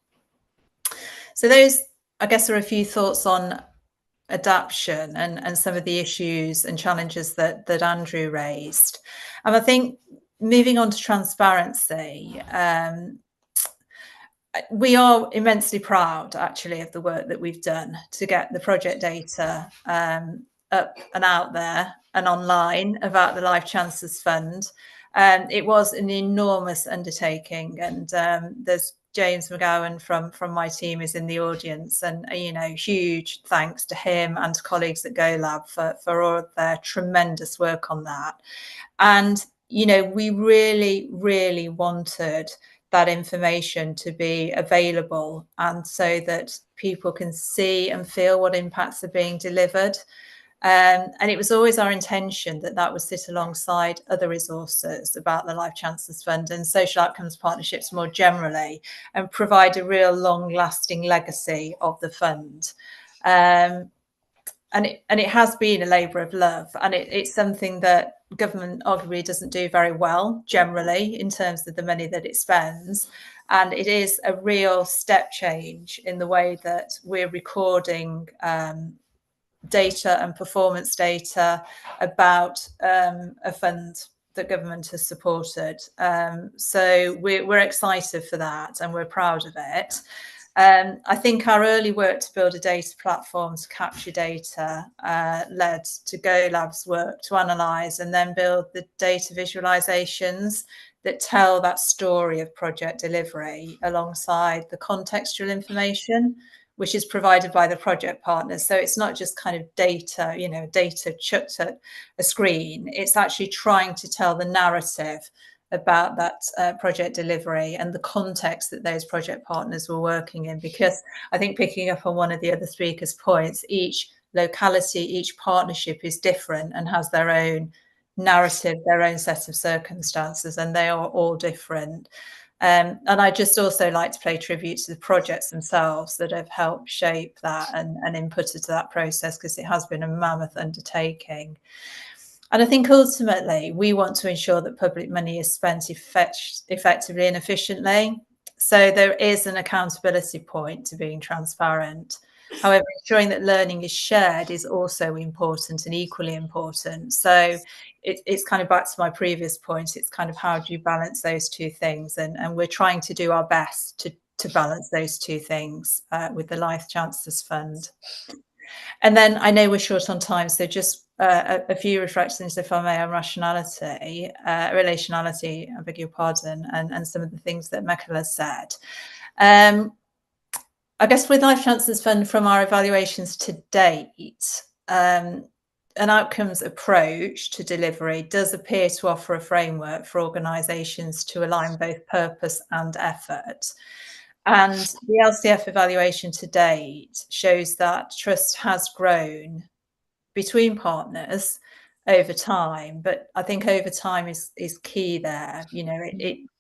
So those, I guess, are a few thoughts on adaptation and some of the issues and challenges that Andrew raised. And I think moving on to transparency, we are immensely proud, actually, of the work that we've done to get the project data up and out there and online about the Life Chances Fund. It was an enormous undertaking, and there's James McGowan from my team is in the audience, and huge thanks to him and to colleagues at GoLab for all of their tremendous work on that. And we really wanted that information to be available, and so that people can see and feel what impacts are being delivered. And it was always our intention that would sit alongside other resources about the Life Chances Fund and social outcomes partnerships more generally, and provide a real long-lasting legacy of the fund. And it has been a labour of love, and it's something that government arguably doesn't do very well generally in terms of the money that it spends. And it is a real step change in the way that we're recording data and performance data about a fund that government has supported. So we're excited for that, and we're proud of it. I think our early work to build a data platform to capture data led to GoLab's work to analyse and then build the data visualisations that tell that story of project delivery alongside the contextual information which is provided by the project partners. So it's not just kind of data, data chucked at a screen. It's actually trying to tell the narrative about that project delivery and the context that those project partners were working in. Because I think, picking up on one of the other speakers' points, each locality, each partnership is different and has their own narrative, their own set of circumstances, and they are all different. And I just also like to pay tribute to the projects themselves that have helped shape that and input into that process, because it has been a mammoth undertaking. And I think ultimately we want to ensure that public money is spent effectively and efficiently. So there is an accountability point to being transparent. However, ensuring that learning is shared is also important and equally important. So it's kind of back to my previous point. It's kind of, how do you balance those two things? And we're trying to do our best to balance those two things with the Life Chances Fund. And then I know we're short on time, so just a few reflections, if I may, on relationality, I beg your pardon, and some of the things that Michael has said. I guess with Life Chances Fund, from our evaluations to date, an outcomes approach to delivery does appear to offer a framework for organisations to align both purpose and effort. And the LCF evaluation to date shows that trust has grown between partners over time, but I think over time is key there.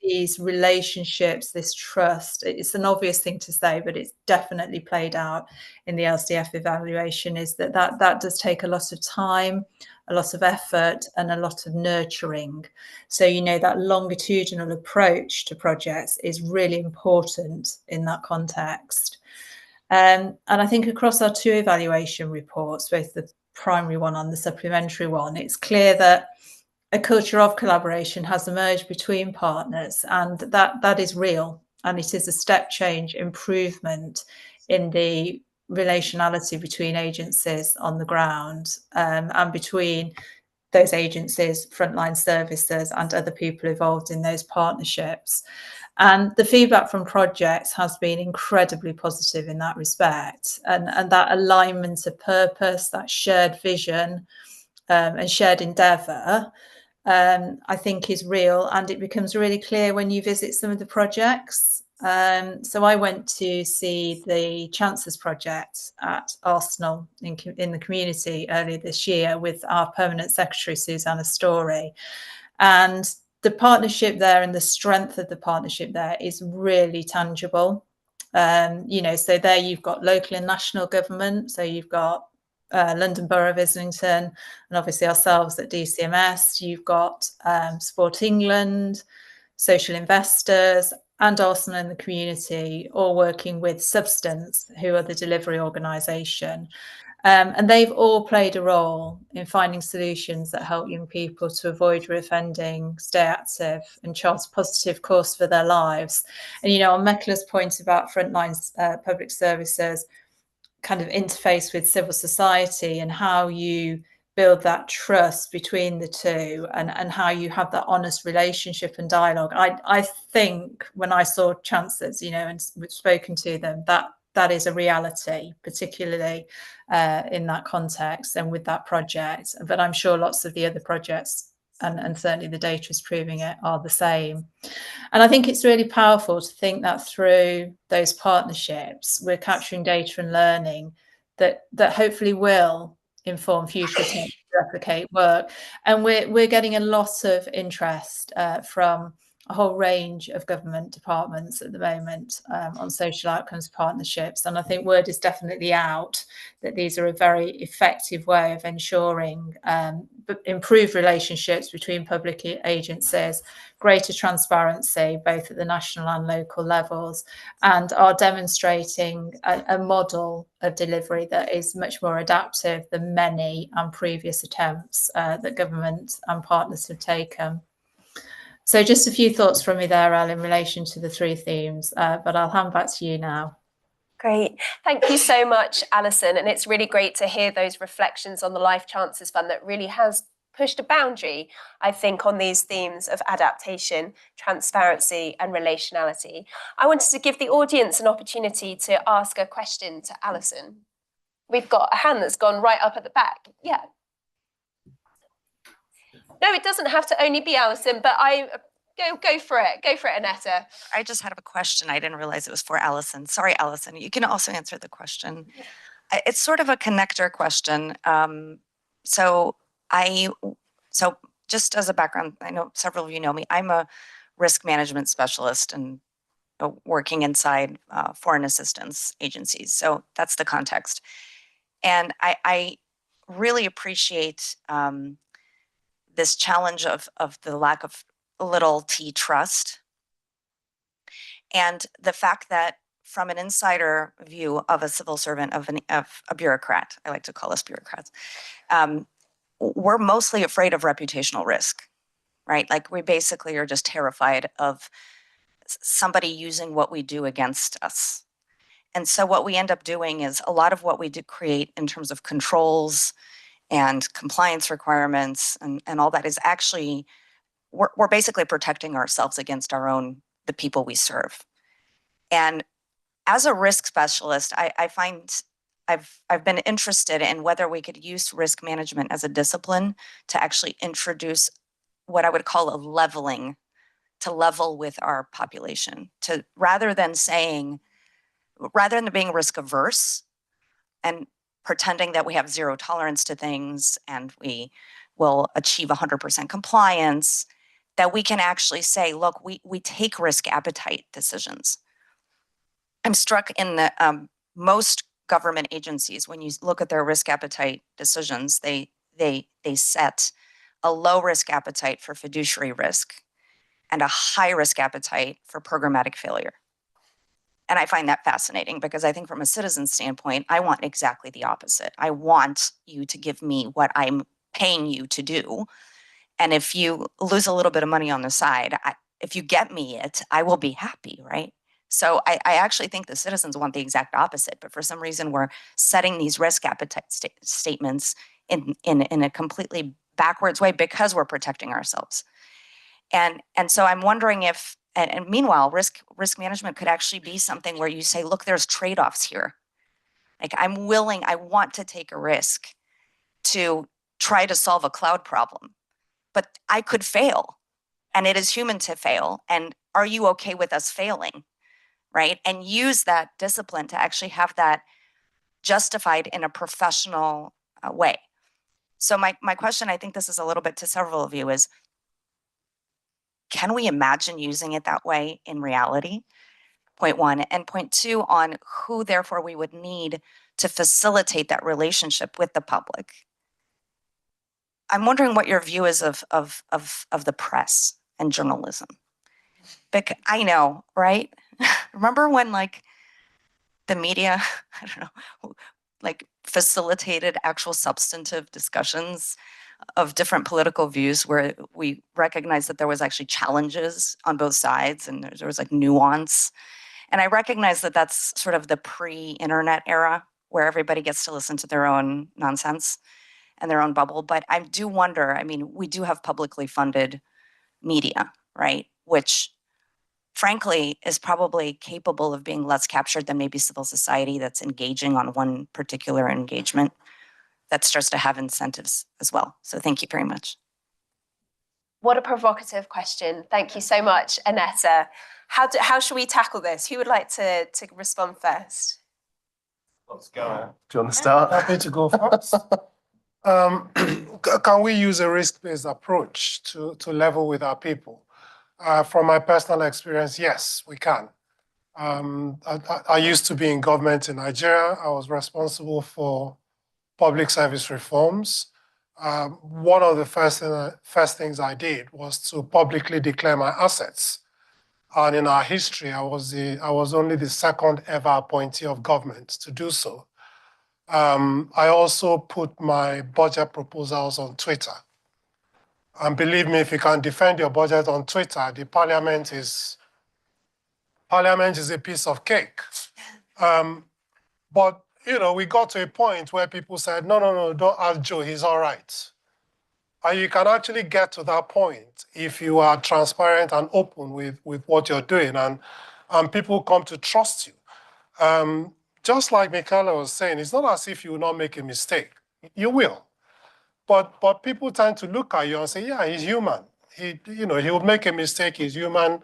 These relationships, this trust, it's an obvious thing to say, but it's definitely played out in the LCF evaluation, is that does take a lot of time, a lot of effort, and a lot of nurturing. So that longitudinal approach to projects is really important in that context. And I think across our two evaluation reports, both the primary one and the supplementary one, it's clear that a culture of collaboration has emerged between partners, and that is real, and it is a step change improvement in the relationality between agencies on the ground, and between those agencies, frontline services, and other people involved in those partnerships. And the feedback from projects has been incredibly positive in that respect, and that alignment of purpose, that shared vision, and shared endeavour, I think is real, and it becomes really clear when you visit some of the projects. So I went to see the Chancellor's project at Arsenal in the community earlier this year with our permanent secretary, Susanna Story. And the partnership there and the strength of the partnership there is really tangible. So there you've got local and national government. So you've got London Borough of Islington, and obviously ourselves at DCMS. You've got Sport England, social investors, and Arsenal and the community, all working with Substance, who are the delivery organisation. And they've all played a role in finding solutions that help young people to avoid reoffending, stay active, and chart a positive course for their lives. And, on Mecla's point about frontline public services kind of interface with civil society and how you build that trust between the two, and how you have that honest relationship and dialogue. I think when I saw chancellors, and we've spoken to them, that is a reality, particularly in that context and with that project. But I'm sure lots of the other projects, and certainly the data is proving it, are the same. And I think it's really powerful to think that through those partnerships, we're capturing data and learning that hopefully will inform future attempts to replicate work. And we're getting a lot of interest from a whole range of government departments at the moment on social outcomes partnerships. And I think word is definitely out that these are a very effective way of ensuring improved relationships between public agencies, greater transparency, both at the national and local levels, and are demonstrating a model of delivery that is much more adaptive than many and previous attempts that government and partners have taken. So just a few thoughts from me there, Al, in relation to the three themes, but I'll hand back to you now. Great. Thank you so much, Alison. And it's really great to hear those reflections on the Life Chances Fund that really has pushed a boundary, I think, on these themes of adaptation, transparency, and relationality. I wanted to give the audience an opportunity to ask a question to Alison. We've got a hand that's gone right up at the back. Yeah. No, it doesn't have to only be Alison, but go for it. Go for it, Annetta. I just had a question. I didn't realize it was for Alison. Sorry, Alison. You can also answer the question. It's sort of a connector question. So just as a background, I know several of you know me. I'm a risk management specialist and working inside foreign assistance agencies. So that's the context. And I really appreciate this challenge of the lack of little t trust, and the fact that from an insider view of a civil servant, of a bureaucrat, I like to call us bureaucrats, we're mostly afraid of reputational risk, right? Like we basically are just terrified of somebody using what we do against us. And so what we end up doing is a lot of what we do create in terms of controls and compliance requirements and all that is actually, we're basically protecting ourselves against the people we serve. And as a risk specialist, I find I've been interested in whether we could use risk management as a discipline to actually introduce what I would call a leveling, to level with our population, to rather than being risk averse and pretending that we have zero tolerance to things and we will achieve 100% compliance, that we can actually say, look, we take risk appetite decisions. I'm struck in the most government agencies, when you look at their risk appetite decisions, they set a low risk appetite for fiduciary risk and a high risk appetite for programmatic failure. And I find that fascinating because I think from a citizen standpoint, I want exactly the opposite. I want you to give me what I'm paying you to do. And if you lose a little bit of money on the side, if you get me it, I will be happy, right? So I actually think the citizens want the exact opposite, but for some reason we're setting these risk appetite statements in a completely backwards way because we're protecting ourselves. And so I'm wondering if, and meanwhile, risk management could actually be something where you say, look, there's trade-offs here. Like I want to take a risk to try to solve a cloud problem, but I could fail and it is human to fail. And are you okay with us failing? Right? And use that discipline to actually have that justified in a professional way. So my question, I think this is a little bit to several of you, is can we imagine using it that way in reality? Point one. And point two, on who therefore we would need to facilitate that relationship with the public. I'm wondering what your view is of the press and journalism. Because I know, right? Remember when like the media, I don't know, like facilitated actual substantive discussions of different political views where we recognized that there was actually challenges on both sides and there was like nuance. And I recognize that that's sort of the pre-internet era where everybody gets to listen to their own nonsense and their own bubble. But I do wonder, I mean, we do have publicly funded media, right? Which frankly is probably capable of being less captured than maybe civil society that's engaging on one particular engagement that starts to have incentives as well. So thank you very much. What a provocative question. Thank you so much, Annetta. How should we tackle this? Who would like to respond first? Let's go. Do you want to start? Happy to go first. Can we use a risk-based approach to level with our people? From my personal experience, yes, we can. I used to be in government in Nigeria. I was responsible for public service reforms. One of the first things I did was to publicly declare my assets. And in our history, I was only the second ever appointee of government to do so. I also put my budget proposals on Twitter. And believe me, if you can defend your budget on Twitter, the parliament is a piece of cake. But you know, we got to a point where people said, no, don't ask Joe, he's all right. And you can actually get to that point if you are transparent and open with what you're doing, and people come to trust you. Just like Michaela was saying, it's not as if you will not make a mistake. You will. But people tend to look at you and say, yeah, he's human. He will make a mistake, he's human,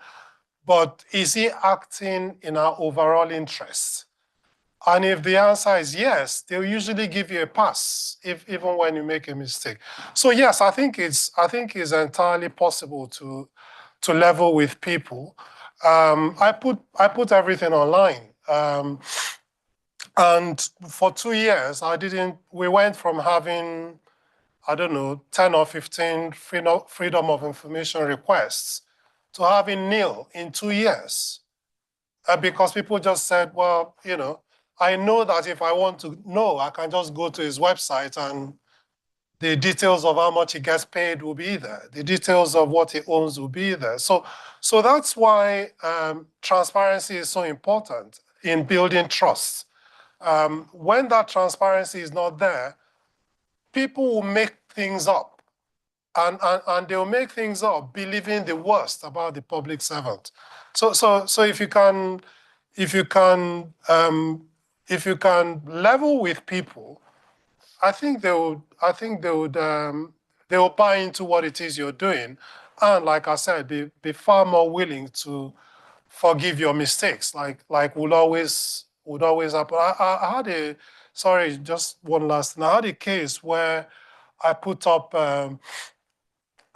but is he acting in our overall interests? And if the answer is yes, they'll usually give you a pass, even when you make a mistake. So yes, I think it's entirely possible to level with people. I put everything online, and for 2 years we went from having, I don't know, 10 or 15 freedom of information requests to having nil in 2 years, because people just said, well, you know, I know that if I want to know, I can just go to his website and the details of how much he gets paid will be there. The details of what he owns will be there. So that's why transparency is so important in building trust. When that transparency is not there, people will make things up. And they'll make things up believing the worst about the public servant. So if you can level with people, I think they will buy into what it is you're doing, and like I said, be far more willing to forgive your mistakes. Like would always happen. I had just one last thing. I had a case where I put up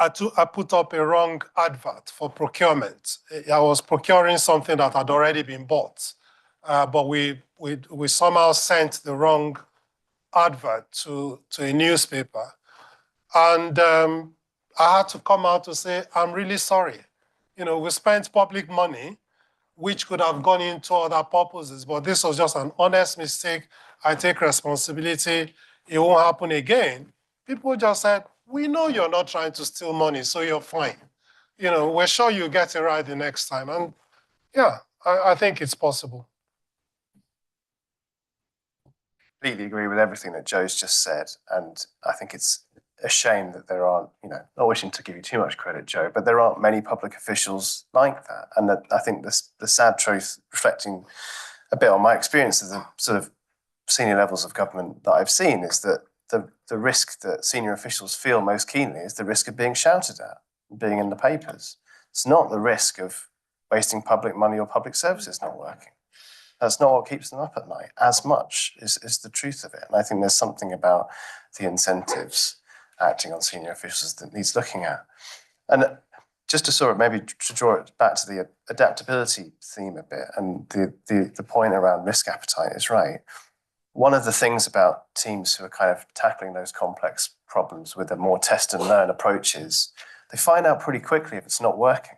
I put up a wrong advert for procurement. I was procuring something that had already been bought, but we somehow sent the wrong advert to a newspaper. And I had to come out to say, I'm really sorry. You know, we spent public money, which could have gone into other purposes, but this was just an honest mistake. I take responsibility. It won't happen again. People just said, we know you're not trying to steal money, so you're fine. We're sure you get it right the next time. And yeah, I think it's possible. Completely agree with everything that Joe's just said. And I think it's a shame that there aren't, not wishing to give you too much credit, Joe, but there aren't many public officials like that. And that I think the sad truth, reflecting a bit on my experience of the sort of senior levels of government that I've seen, is that the risk that senior officials feel most keenly is the risk of being shouted at, being in the papers. It's not the risk of wasting public money or public services not working. That's not what keeps them up at night as much is the truth of it. And I think there's something about the incentives acting on senior officials that needs looking at. And just to sort of maybe to draw it back to the adaptability theme a bit, and the point around risk appetite is right. One of the things about teams who are kind of tackling those complex problems with a more test and learn approach is they find out pretty quickly if it's not working,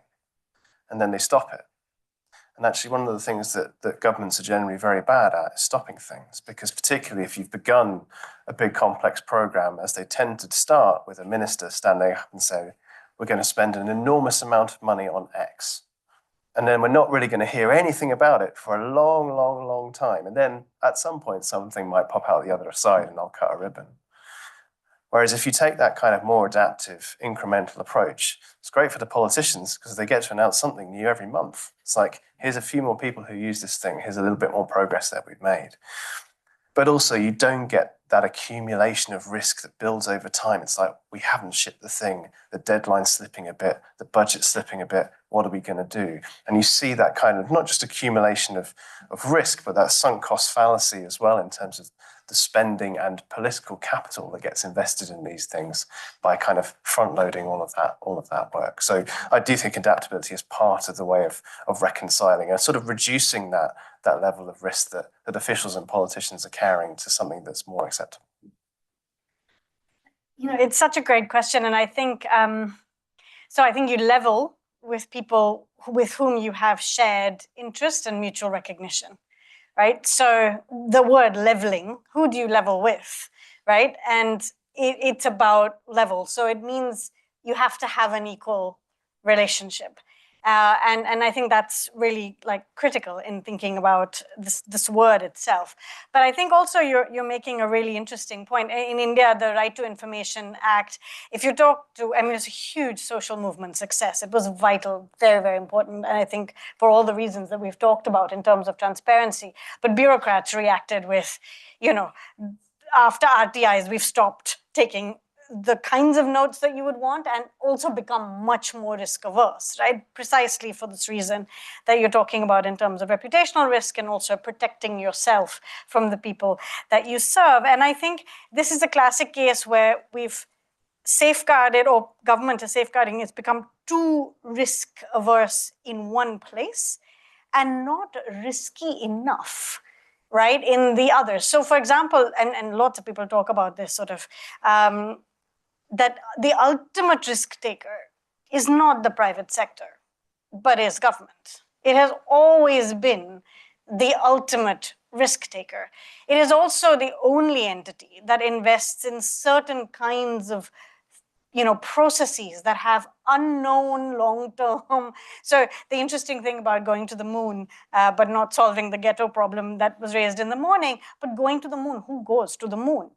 and then they stop it. And actually, one of the things that governments are generally very bad at is stopping things, because particularly if you've begun a big complex program, as they tend to start with a minister standing up and saying, we're going to spend an enormous amount of money on X. And then we're not really going to hear anything about it for a long, long, long time. And then at some point, something might pop out the other side and I'll cut a ribbon. Whereas if you take that kind of more adaptive, incremental approach, it's great for the politicians because they get to announce something new every month. It's like, here's a few more people who use this thing. Here's a little bit more progress that we've made. But also you don't get that accumulation of risk that builds over time. It's like, we haven't shipped the thing, the deadline's slipping a bit, the budget's slipping a bit, what are we going to do? And you see that kind of, not just accumulation of risk, but that sunk cost fallacy as well in terms of the spending and political capital that gets invested in these things by kind of front-loading all of that work. So I do think adaptability is part of the way of reconciling and sort of reducing that level of risk that officials and politicians are carrying to something that's more acceptable. It's such a great question, and I think I think you level with people with whom you have shared interest and mutual recognition, right? So the word leveling, who do you level with, right? And it's about level. So it means you have to have an equal relationship. And I think that's really critical in thinking about this word itself. But I think also you're making a really interesting point. In India, the Right to Information Act, if you talk to, it's a huge social movement success. It was vital, very, very important. And I think for all the reasons that we've talked about in terms of transparency, but bureaucrats reacted with, after RTIs, we've stopped taking the kinds of notes that you would want and also become much more risk averse, right? Precisely for this reason that you're talking about in terms of reputational risk and also protecting yourself from the people that you serve. And I think this is a classic case where we've safeguarded, or government is safeguarding, it's become too risk averse in one place and not risky enough, right, in the others. So for example, and lots of people talk about this sort of, that the ultimate risk taker is not the private sector, but is government. It has always been the ultimate risk taker. It is also the only entity that invests in certain kinds of processes that have unknown long-term. So the interesting thing about going to the moon, but not solving the ghetto problem that was raised in the morning, but going to the moon, who goes to the moon?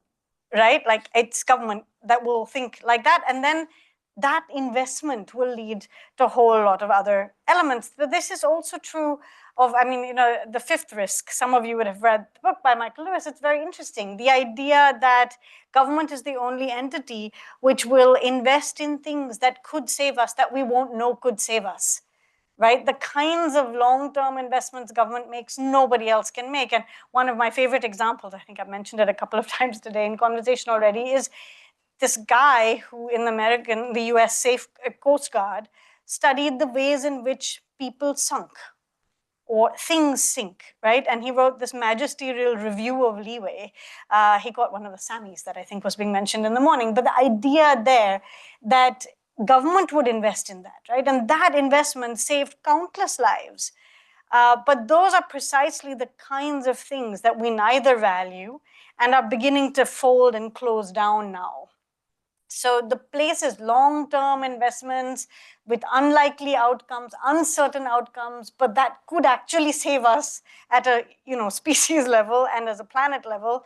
Right? It's government that will think like that. And then that investment will lead to a whole lot of other elements. But this is also true of, the fifth risk. Some of you would have read the book by Michael Lewis. It's very interesting. The idea that government is the only entity which will invest in things that could save us, that we won't know could save us. Right? The kinds of long-term investments government makes, nobody else can make. And one of my favorite examples, I think I've mentioned it a couple of times today in conversation already, is this guy who in the US Coast Guard studied the ways in which people sunk or things sink, right? And he wrote this magisterial review of leeway. He got one of the Sammys that I think was being mentioned in the morning. But the idea there that government would invest in that, right? And that investment saved countless lives. But those are precisely the kinds of things that we neither value and are beginning to fold and close down now. So the place is long-term investments with unlikely outcomes, uncertain outcomes, but that could actually save us at a species level and as a planet level,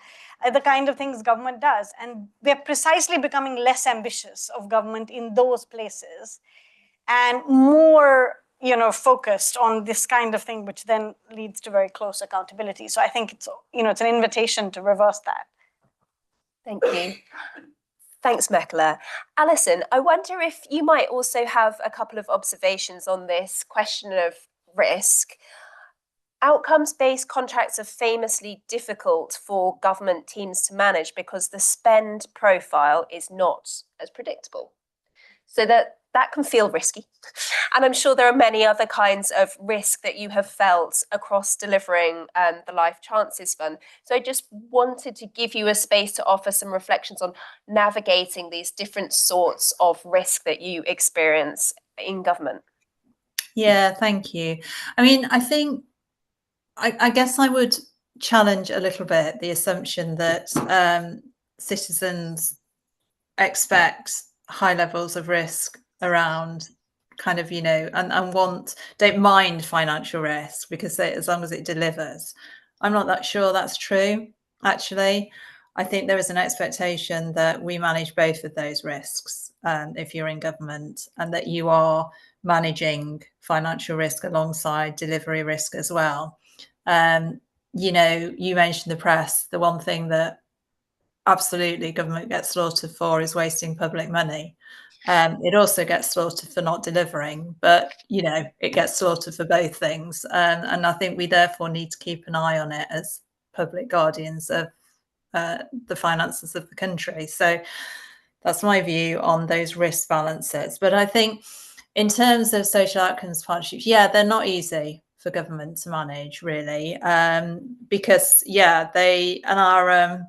the kind of things government does. And we're precisely becoming less ambitious of government in those places and more focused on this kind of thing, which then leads to very close accountability. So I think it's it's an invitation to reverse that. Thank you. Thanks, Mekhala. Alison, I wonder if you might also have a couple of observations on this question of risk. Outcomes-based contracts are famously difficult for government teams to manage because the spend profile is not as predictable. So that can feel risky. And I'm sure there are many other kinds of risk that you have felt across delivering the Life Chances Fund. So I just wanted to give you a space to offer some reflections on navigating these different sorts of risk that you experience in government. Yeah, thank you. I mean, I think, I guess I would challenge a little bit the assumption that citizens expect high levels of risk around kind of, and don't mind financial risk because as long as it delivers. I'm not that sure that's true, actually. I think there is an expectation that we manage both of those risks if you're in government, and that you are managing financial risk alongside delivery risk as well. You mentioned the press. The one thing that absolutely government gets slaughtered for is wasting public money. It also gets slaughtered for not delivering, but it gets slaughtered for both things. And I think we therefore need to keep an eye on it as public guardians of the finances of the country. So that's my view on those risk balances. But I think in terms of social outcomes partnerships, they're not easy for government to manage, really, because they and our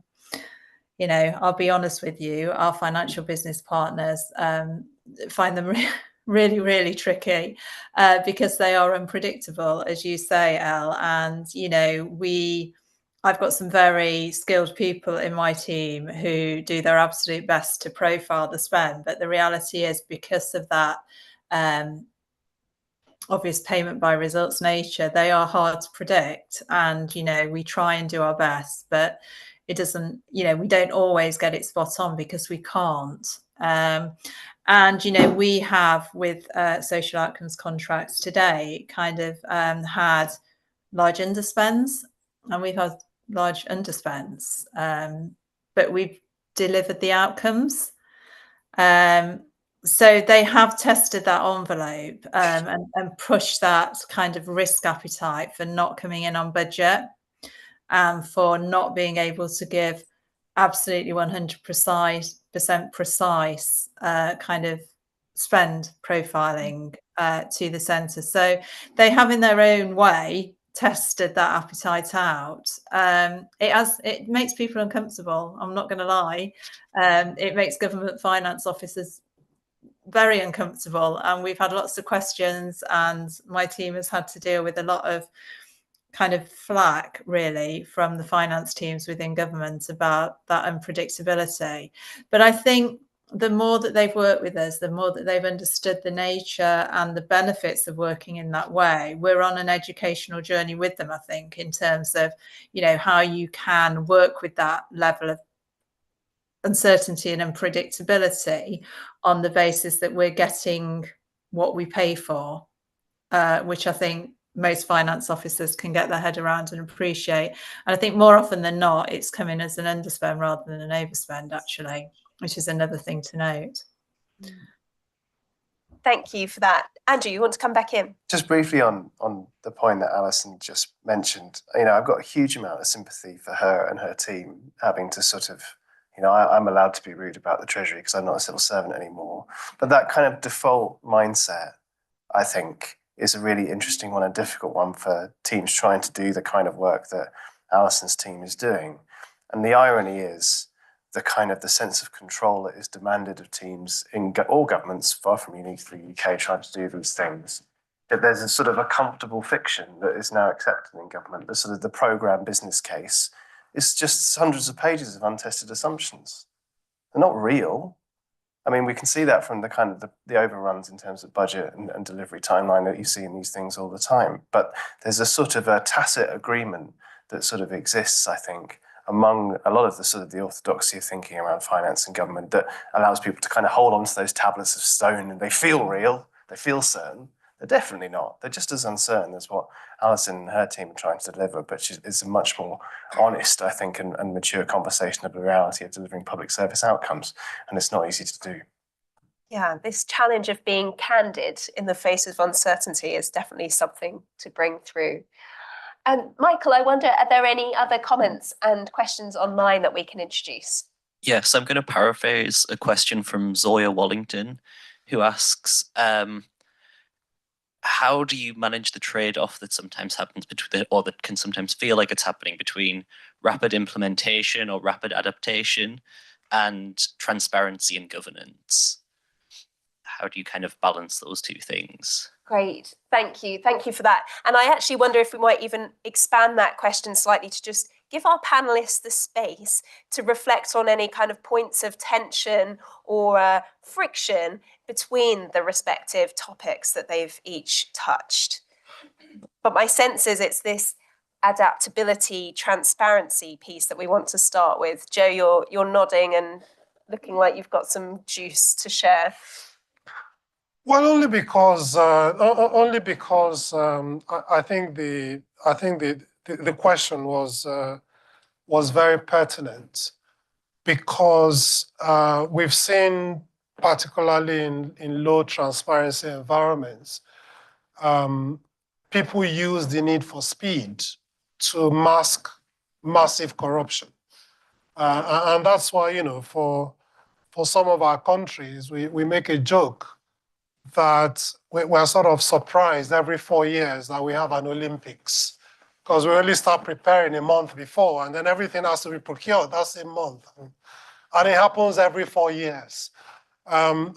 I'll be honest with you, our financial business partners find them really, really tricky because they are unpredictable, as you say, Elle. And, I've got some very skilled people in my team who do their absolute best to profile the spend. But the reality is, because of that obvious payment by results nature, they are hard to predict. And, we try and do our best, but it doesn't, we don't always get it spot on because we can't. And, we have with social outcomes contracts today kind of had large underspends, and we've had large underspends, but we've delivered the outcomes. So they have tested that envelope and pushed that kind of risk appetite for not coming in on budget and for not being able to give absolutely 100% precise kind of spend profiling to the centre. So they have, in their own way, tested that appetite out. It makes people uncomfortable, I'm not going to lie. It makes government finance officers very uncomfortable, and we've had lots of questions, and my team has had to deal with a lot of kind of flack, really, from the finance teams within government about that unpredictability. But I think the more that they've worked with us, the more that they've understood the nature and the benefits of working in that way. We're on an educational journey with them, I think, in terms of, how you can work with that level of uncertainty and unpredictability on the basis that we're getting what we pay for, which I think most finance officers can get their head around and appreciate. And I think more often than not, it's coming as an underspend rather than an overspend, actually, which is another thing to note. Thank you for that. Andrew, you want to come back in? Just briefly on the point that Alison just mentioned, I've got a huge amount of sympathy for her and her team having to sort of, I'm allowed to be rude about the Treasury because I'm not a civil servant anymore. But that kind of default mindset, I think, is a really interesting one, a difficult one for teams trying to do the kind of work that Alison's team is doing. And the irony is the sense of control that is demanded of teams in all governments, far from unique to the UK, trying to do these things. That there's a sort of a comfortable fiction that is now accepted in government. The sort of the programme business case is just hundreds of pages of untested assumptions. They're not real. I mean, we can see that from the kind of the overruns in terms of budget and delivery timeline that you see in these things all the time. But there's a sort of a tacit agreement that sort of exists, I think, among a lot of the sort of the orthodoxy of thinking around finance and government that allows people to kind of hold on to those tablets of stone, and they feel real, they feel certain. They're definitely not. They're just as uncertain as what Alison and her team are trying to deliver, but it's a much more honest, I think, and mature conversation of the reality of delivering public service outcomes, and it's not easy to do. Yeah, this challenge of being candid in the face of uncertainty is definitely something to bring through. Michael, I wonder, are there any other comments and questions online that we can introduce? Yes, I'm going to paraphrase a question from Zoya Wallington, who asks, how do you manage the trade-off that sometimes happens between, or that can sometimes feel like it's happening between rapid implementation or rapid adaptation and transparency and governance? How do you kind of balance those two things? Great, thank you for that. And I actually wonder if we might even expand that question slightly to just give our panelists the space to reflect on any kind of points of tension or friction between the respective topics that they've each touched. But my sense is it's this adaptability, transparency piece that we want to start with. Jo, you're nodding and looking like you've got some juice to share. Well, only because I think the question was very pertinent, because we've seen, particularly in low transparency environments, people use the need for speed to mask massive corruption, and that's why, you know, for some of our countries, we make a joke that we're sort of surprised every 4 years that we have an Olympics, because we only start preparing a month before, and then everything has to be procured that same month. And it happens every 4 years. And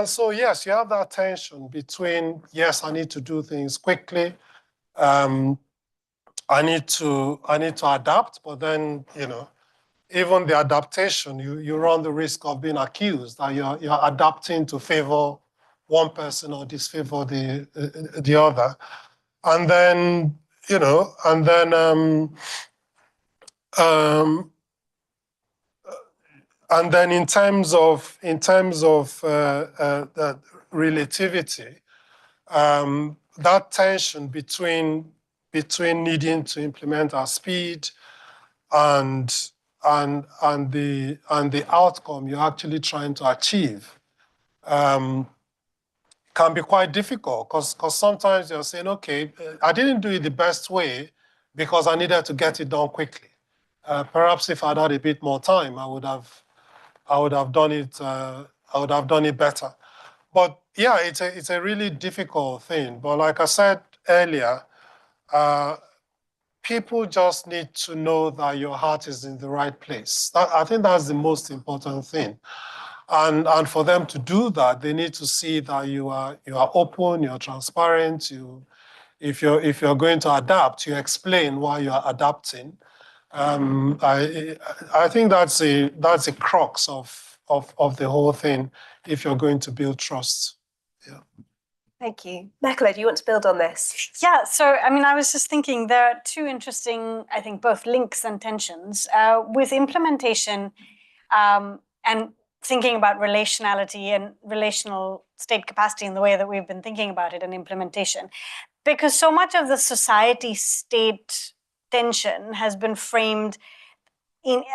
so, yes, you have that tension between, yes, I need to do things quickly. I need to adapt, but then, you know, even the adaptation, you run the risk of being accused that you're adapting to favor one person or disfavor the other. And then, you know, and then in terms of relativity, that tension between needing to implement our speed and the outcome you're actually trying to achieve can be quite difficult, because sometimes you're saying, okay, I didn't do it the best way because I needed to get it done quickly. Perhaps if I'd had a bit more time, I would have done it. I would have done it better. But yeah, it's a really difficult thing. But like I said earlier, people just need to know that your heart is in the right place. I think that's the most important thing. And for them to do that, they need to see that you are open, you're transparent. If you're going to adapt, you explain why you are adapting. I think that's a crux of the whole thing if you're going to build trust. Yeah. Thank you. Mekele, do you want to build on this? Yeah, so I mean, I was just thinking there are two interesting, I think, both links and tensions with implementation and thinking about relationality and relational state capacity in the way that we've been thinking about it in implementation. Because so much of the society-state tension has been framed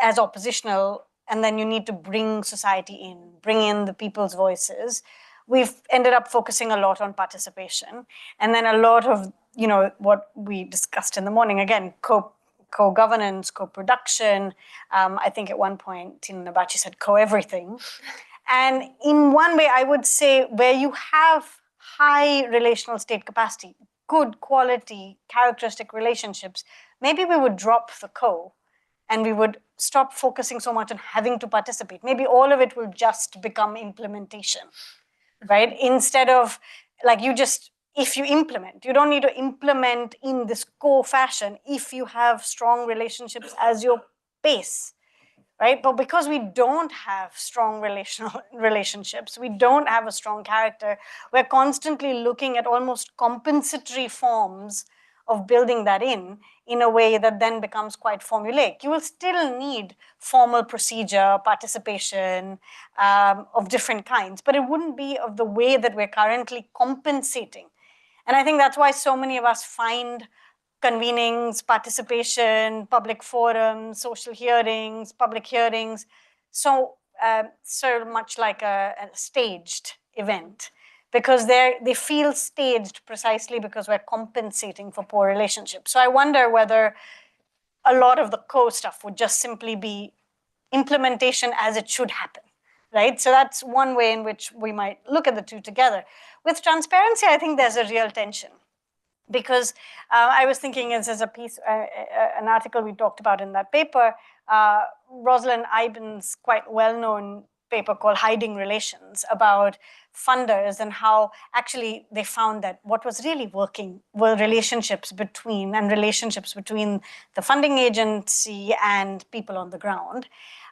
as oppositional, and then you need to bring society in, bring in the people's voices. We've ended up focusing a lot on participation, and then a lot of, you know, what we discussed in the morning, again, co-governance, co-production. I think at one point, Tina Nabachi said co-everything. And in one way, I would say where you have high relational state capacity, good quality, characteristic relationships, maybe we would drop the co and we would stop focusing so much on having to participate. Maybe all of it will just become implementation, right? Instead of, like, if you implement, you don't need to implement in this co-fashion if you have strong relationships as your base. right? But because we don't have strong relationships, we don't have a strong character, we're constantly looking at almost compensatory forms of building that in a way that then becomes quite formulaic. You will still need formal procedure, participation of different kinds, but it wouldn't be of the way that we're currently compensating. And I think that's why so many of us find convenings, participation, public forums, social hearings, public hearings, so much like a staged event, because they feel staged precisely because we're compensating for poor relationships. So I wonder whether a lot of the core stuff would just simply be implementation as it should happen, right? So that's one way in which we might look at the two together. With transparency, I think there's a real tension, because I was thinking, as a piece, an article we talked about in that paper, Rosalind Iben's quite well-known paper called Hiding Relations, about funders and how actually they found that what was really working were relationships between the funding agency and people on the ground.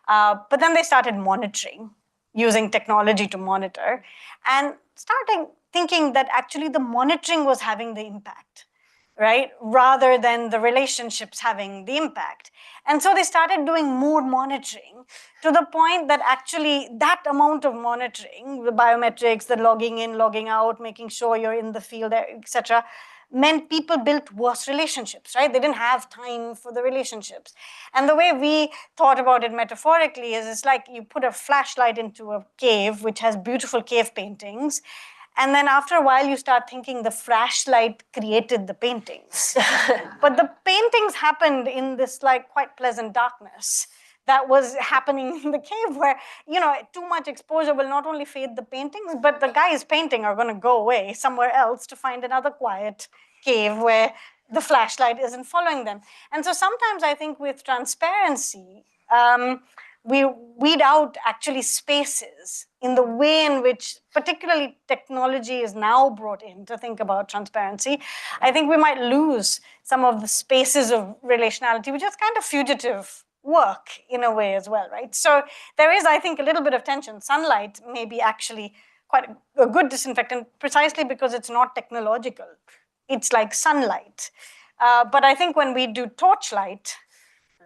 But then they started monitoring, using technology to monitor, and starting thinking that actually the monitoring was having the impact, right? Rather than the relationships having the impact. And so they started doing more monitoring, to the point that actually that amount of monitoring, the biometrics, the logging in, logging out, making sure you're in the field, etc., meant people built worse relationships, right? They didn't have time for the relationships. And the way we thought about it metaphorically is, it's like you put a flashlight into a cave, which has beautiful cave paintings, and then after a while you start thinking the flashlight created the paintings. But the paintings happened in this like quite pleasant darkness that was happening in the cave, where, you know, too much exposure will not only fade the paintings, but the guys painting are going to go away somewhere else to find another quiet cave where the flashlight isn't following them. And so sometimes I think with transparency, we weed out actually spaces in the way in which particularly technology is now brought in to think about transparency. I think we might lose some of the spaces of relationality, which is kind of fugitive work in a way as well, right? So there is, I think, a little bit of tension. Sunlight may be actually quite a good disinfectant, precisely because it's not technological. It's like sunlight. But I think when we do torchlight,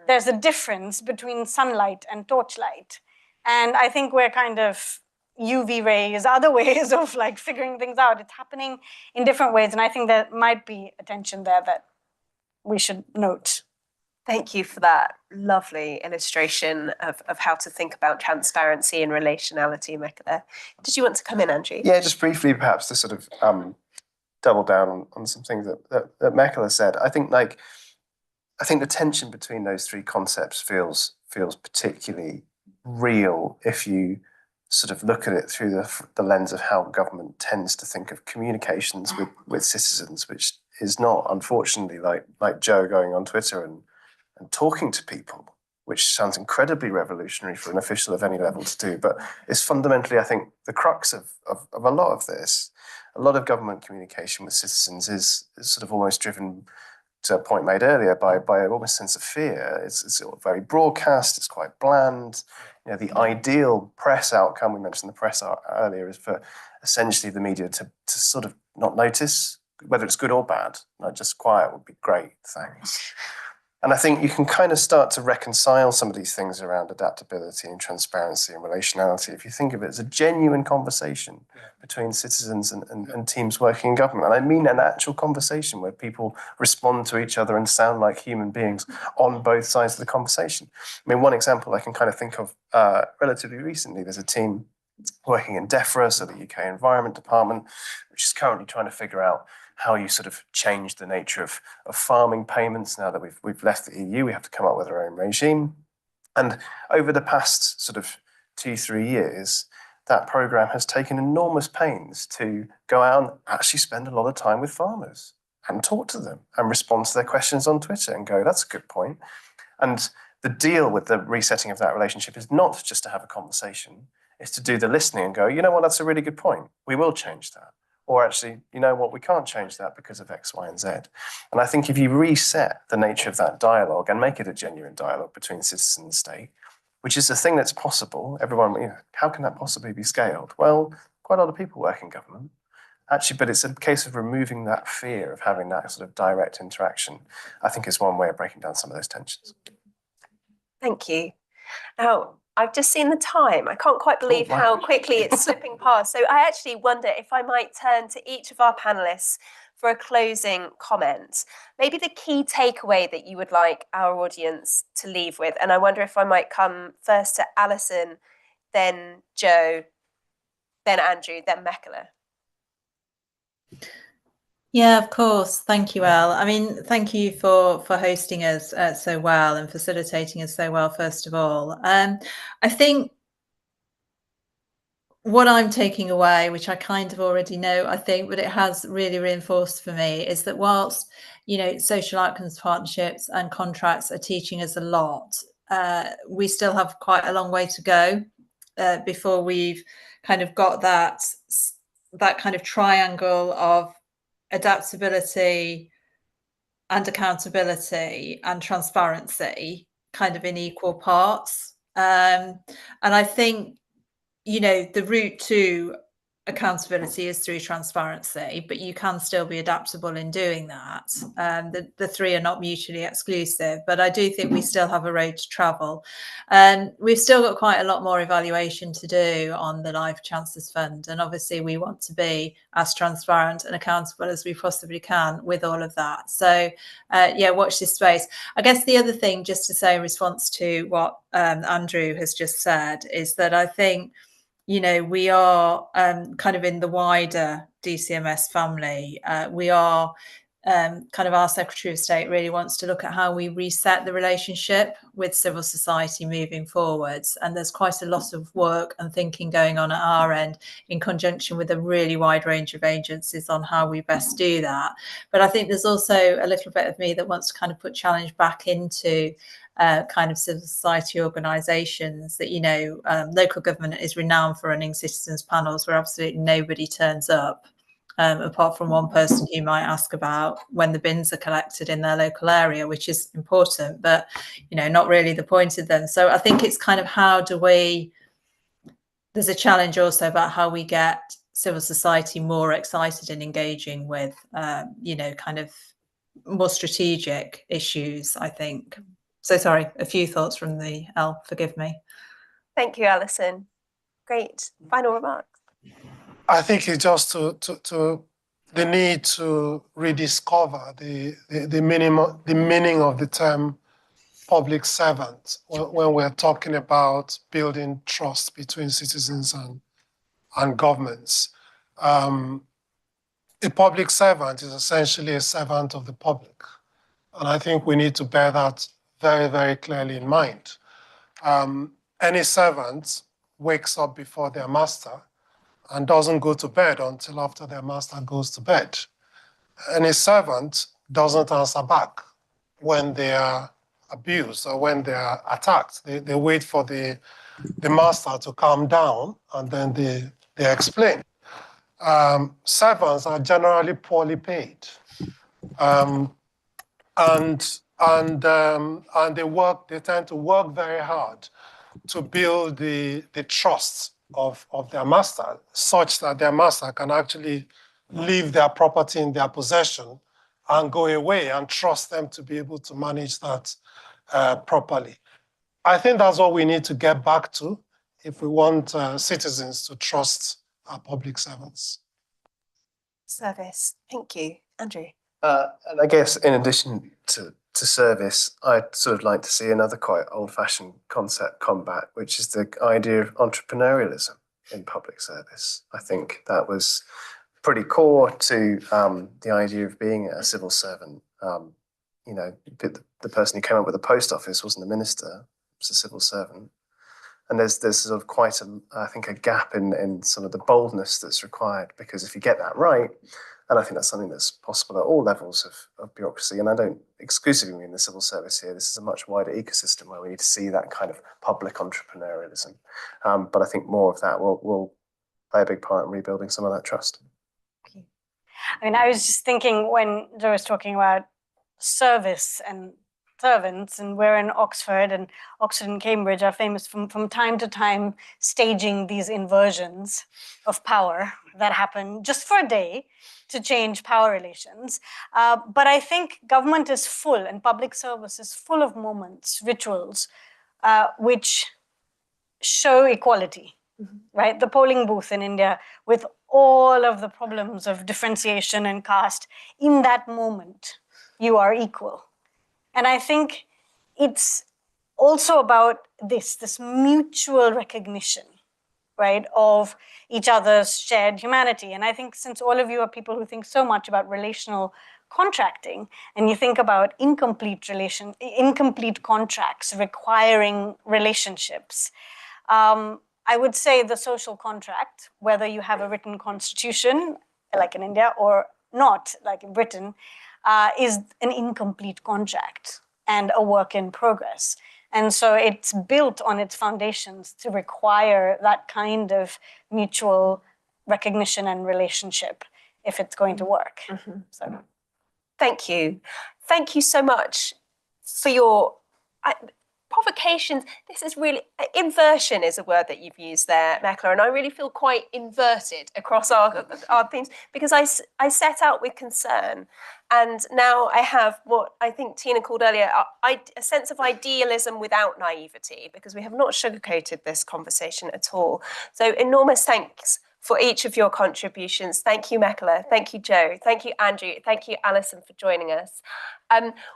there's a difference between sunlight and torchlight. And I think we're kind of UV rays, other ways of like figuring things out. It's happening in different ways. And I think there might be a tension there that we should note. Thank you for that lovely illustration of how to think about transparency and relationality, Mekala. Did you want to come in, Andrew? Yeah, just briefly, perhaps to sort of double down on some things that Mekala said. I think the tension between those three concepts feels particularly real if you sort of look at it through the lens of how government tends to think of communications with citizens, which is not, unfortunately, like Joe going on Twitter and talking to people, which sounds incredibly revolutionary for an official of any level to do, but it's fundamentally, I think, the crux of a lot of this. A lot of government communication with citizens is sort of almost driven, to a point made earlier, by almost a sense of fear. It's very broadcast, it's quite bland. You know, the ideal press outcome, we mentioned the press earlier, is for essentially the media to sort of not notice, whether it's good or bad. Like, just quiet would be great, thanks. And I think you can kind of start to reconcile some of these things around adaptability and transparency and relationality if you think of it as a genuine conversation between citizens and teams working in government. And I mean an actual conversation where people respond to each other and sound like human beings on both sides of the conversation. I mean, one example I can kind of think of relatively recently, there's a team working in DEFRA, so the UK Environment Department, which is currently trying to figure out how you sort of change the nature of farming payments. Now that we've left the EU, we have to come up with our own regime. And over the past sort of 2-3 years, that programme has taken enormous pains to go out and actually spend a lot of time with farmers and talk to them and respond to their questions on Twitter and go, that's a good point. And the deal with the resetting of that relationship is not just to have a conversation, it's to do the listening and go, you know what, that's a really good point. We will change that. Or actually, you know what, we can't change that because of X, Y, and Z. And I think if you reset the nature of that dialogue and make it a genuine dialogue between citizen and state, which is a thing that's possible. Everyone, how can that possibly be scaled? Well, quite a lot of people work in government, actually, but it's a case of removing that fear of having that sort of direct interaction, I think is one way of breaking down some of those tensions. Thank you. Now, I've just seen the time. I can't quite believe how quickly it's slipping past. So I actually wonder if I might turn to each of our panelists for a closing comment. Maybe the key takeaway that you would like our audience to leave with. And I wonder if I might come first to Alison, then Joe, then Andrew, then Mekhala. Yeah, of course. Thank you, Elle. I mean, thank you for hosting us so well and facilitating us so well, first of all. I think what I'm taking away, which I kind of already know, I think, but it has really reinforced for me, is that whilst, social outcomes partnerships and contracts are teaching us a lot, we still have quite a long way to go before we've kind of got that kind of triangle of adaptability and accountability and transparency kind of in equal parts. And I think, the route to accountability is through transparency, but you can still be adaptable in doing that. The three are not mutually exclusive, but I do think we still have a road to travel. We've still got quite a lot more evaluation to do on the Life Chancellors Fund. And obviously we want to be as transparent and accountable as we possibly can with all of that. So watch this space. I guess the other thing, just to say in response to what Andrew has just said, is that I think, we are kind of in the wider DCMS family. We are kind of, our Secretary of State really wants to look at how we reset the relationship with civil society moving forwards. And there's quite a lot of work and thinking going on at our end in conjunction with a really wide range of agencies on how we best do that. But I think there's also a little bit of me that wants to kind of put challenge back into kind of civil society organisations that, local government is renowned for running citizens panels where absolutely nobody turns up, apart from one person who might ask about when the bins are collected in their local area, which is important, but, not really the point of them. So I think it's kind of there's a challenge also about how we get civil society more excited in engaging with, kind of more strategic issues, I think. So sorry, a few thoughts from the L, forgive me. Thank you, Alison. Great. Final remarks. I think it's just to the need to rediscover the meaning of the term public servant when we're talking about building trust between citizens and governments. A public servant is essentially a servant of the public. And I think we need to bear that very, very clearly in mind. Any servant wakes up before their master and doesn't go to bed until after their master goes to bed. Any servant doesn't answer back when they are abused or when they are attacked. They wait for the master to calm down and then they explain. Servants are generally poorly paid. And they tend to work very hard to build the trust of their master, such that their master can actually leave their property in their possession and go away and trust them to be able to manage that properly. I think that's what we need to get back to if we want citizens to trust our public servants. Service. Thank you. Andrew. And I guess in addition to service, I'd sort of like to see another quite old-fashioned concept combat, which is the idea of entrepreneurialism in public service. I think that was pretty core to the idea of being a civil servant. The person who came up with the post office wasn't a minister, it was a civil servant. And there's sort of quite a gap in sort of the boldness that's required, because if you get that right, and I think that's something that's possible at all levels of bureaucracy. And I don't exclusively mean the civil service here. This is a much wider ecosystem where we need to see that kind of public entrepreneurialism. But I think more of that will play a big part in rebuilding some of that trust. Okay. I mean, I was just thinking when Joe was talking about service and servants, and we're in Oxford, and Oxford and Cambridge are famous from time to time staging these inversions of power that happen just for a day to change power relations. But I think government is full, and public service is full of moments, rituals, which show equality, right? The polling booth in India with all of the problems of differentiation and caste, in that moment, you are equal. And I think it's also about this mutual recognition, right, of each other's shared humanity. And I think since all of you are people who think so much about relational contracting, and you think about incomplete contracts requiring relationships, I would say the social contract, whether you have a written constitution, like in India, or not, like in Britain, is an incomplete contract and a work in progress. And so it's built on its foundations to require that kind of mutual recognition and relationship if it's going to work. So, thank you. Thank you so much for your provocations. This is really, inversion is a word that you've used there, Mekla, and I really feel quite inverted across our themes, because I set out with concern, and now I have what I think Tina called earlier, a sense of idealism without naivety, because we have not sugarcoated this conversation at all. So enormous thanks for each of your contributions. Thank you, Mekla. Thank you, Joe. Thank you, Andrew. Thank you, Alison, for joining us.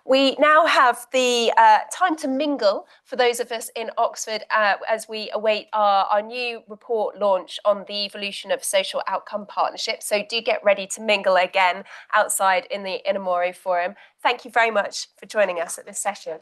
We now have the time to mingle for those of us in Oxford as we await our new report launch on the evolution of social outcome partnerships. So do get ready to mingle again outside in the Inamori Forum. Thank you very much for joining us at this session.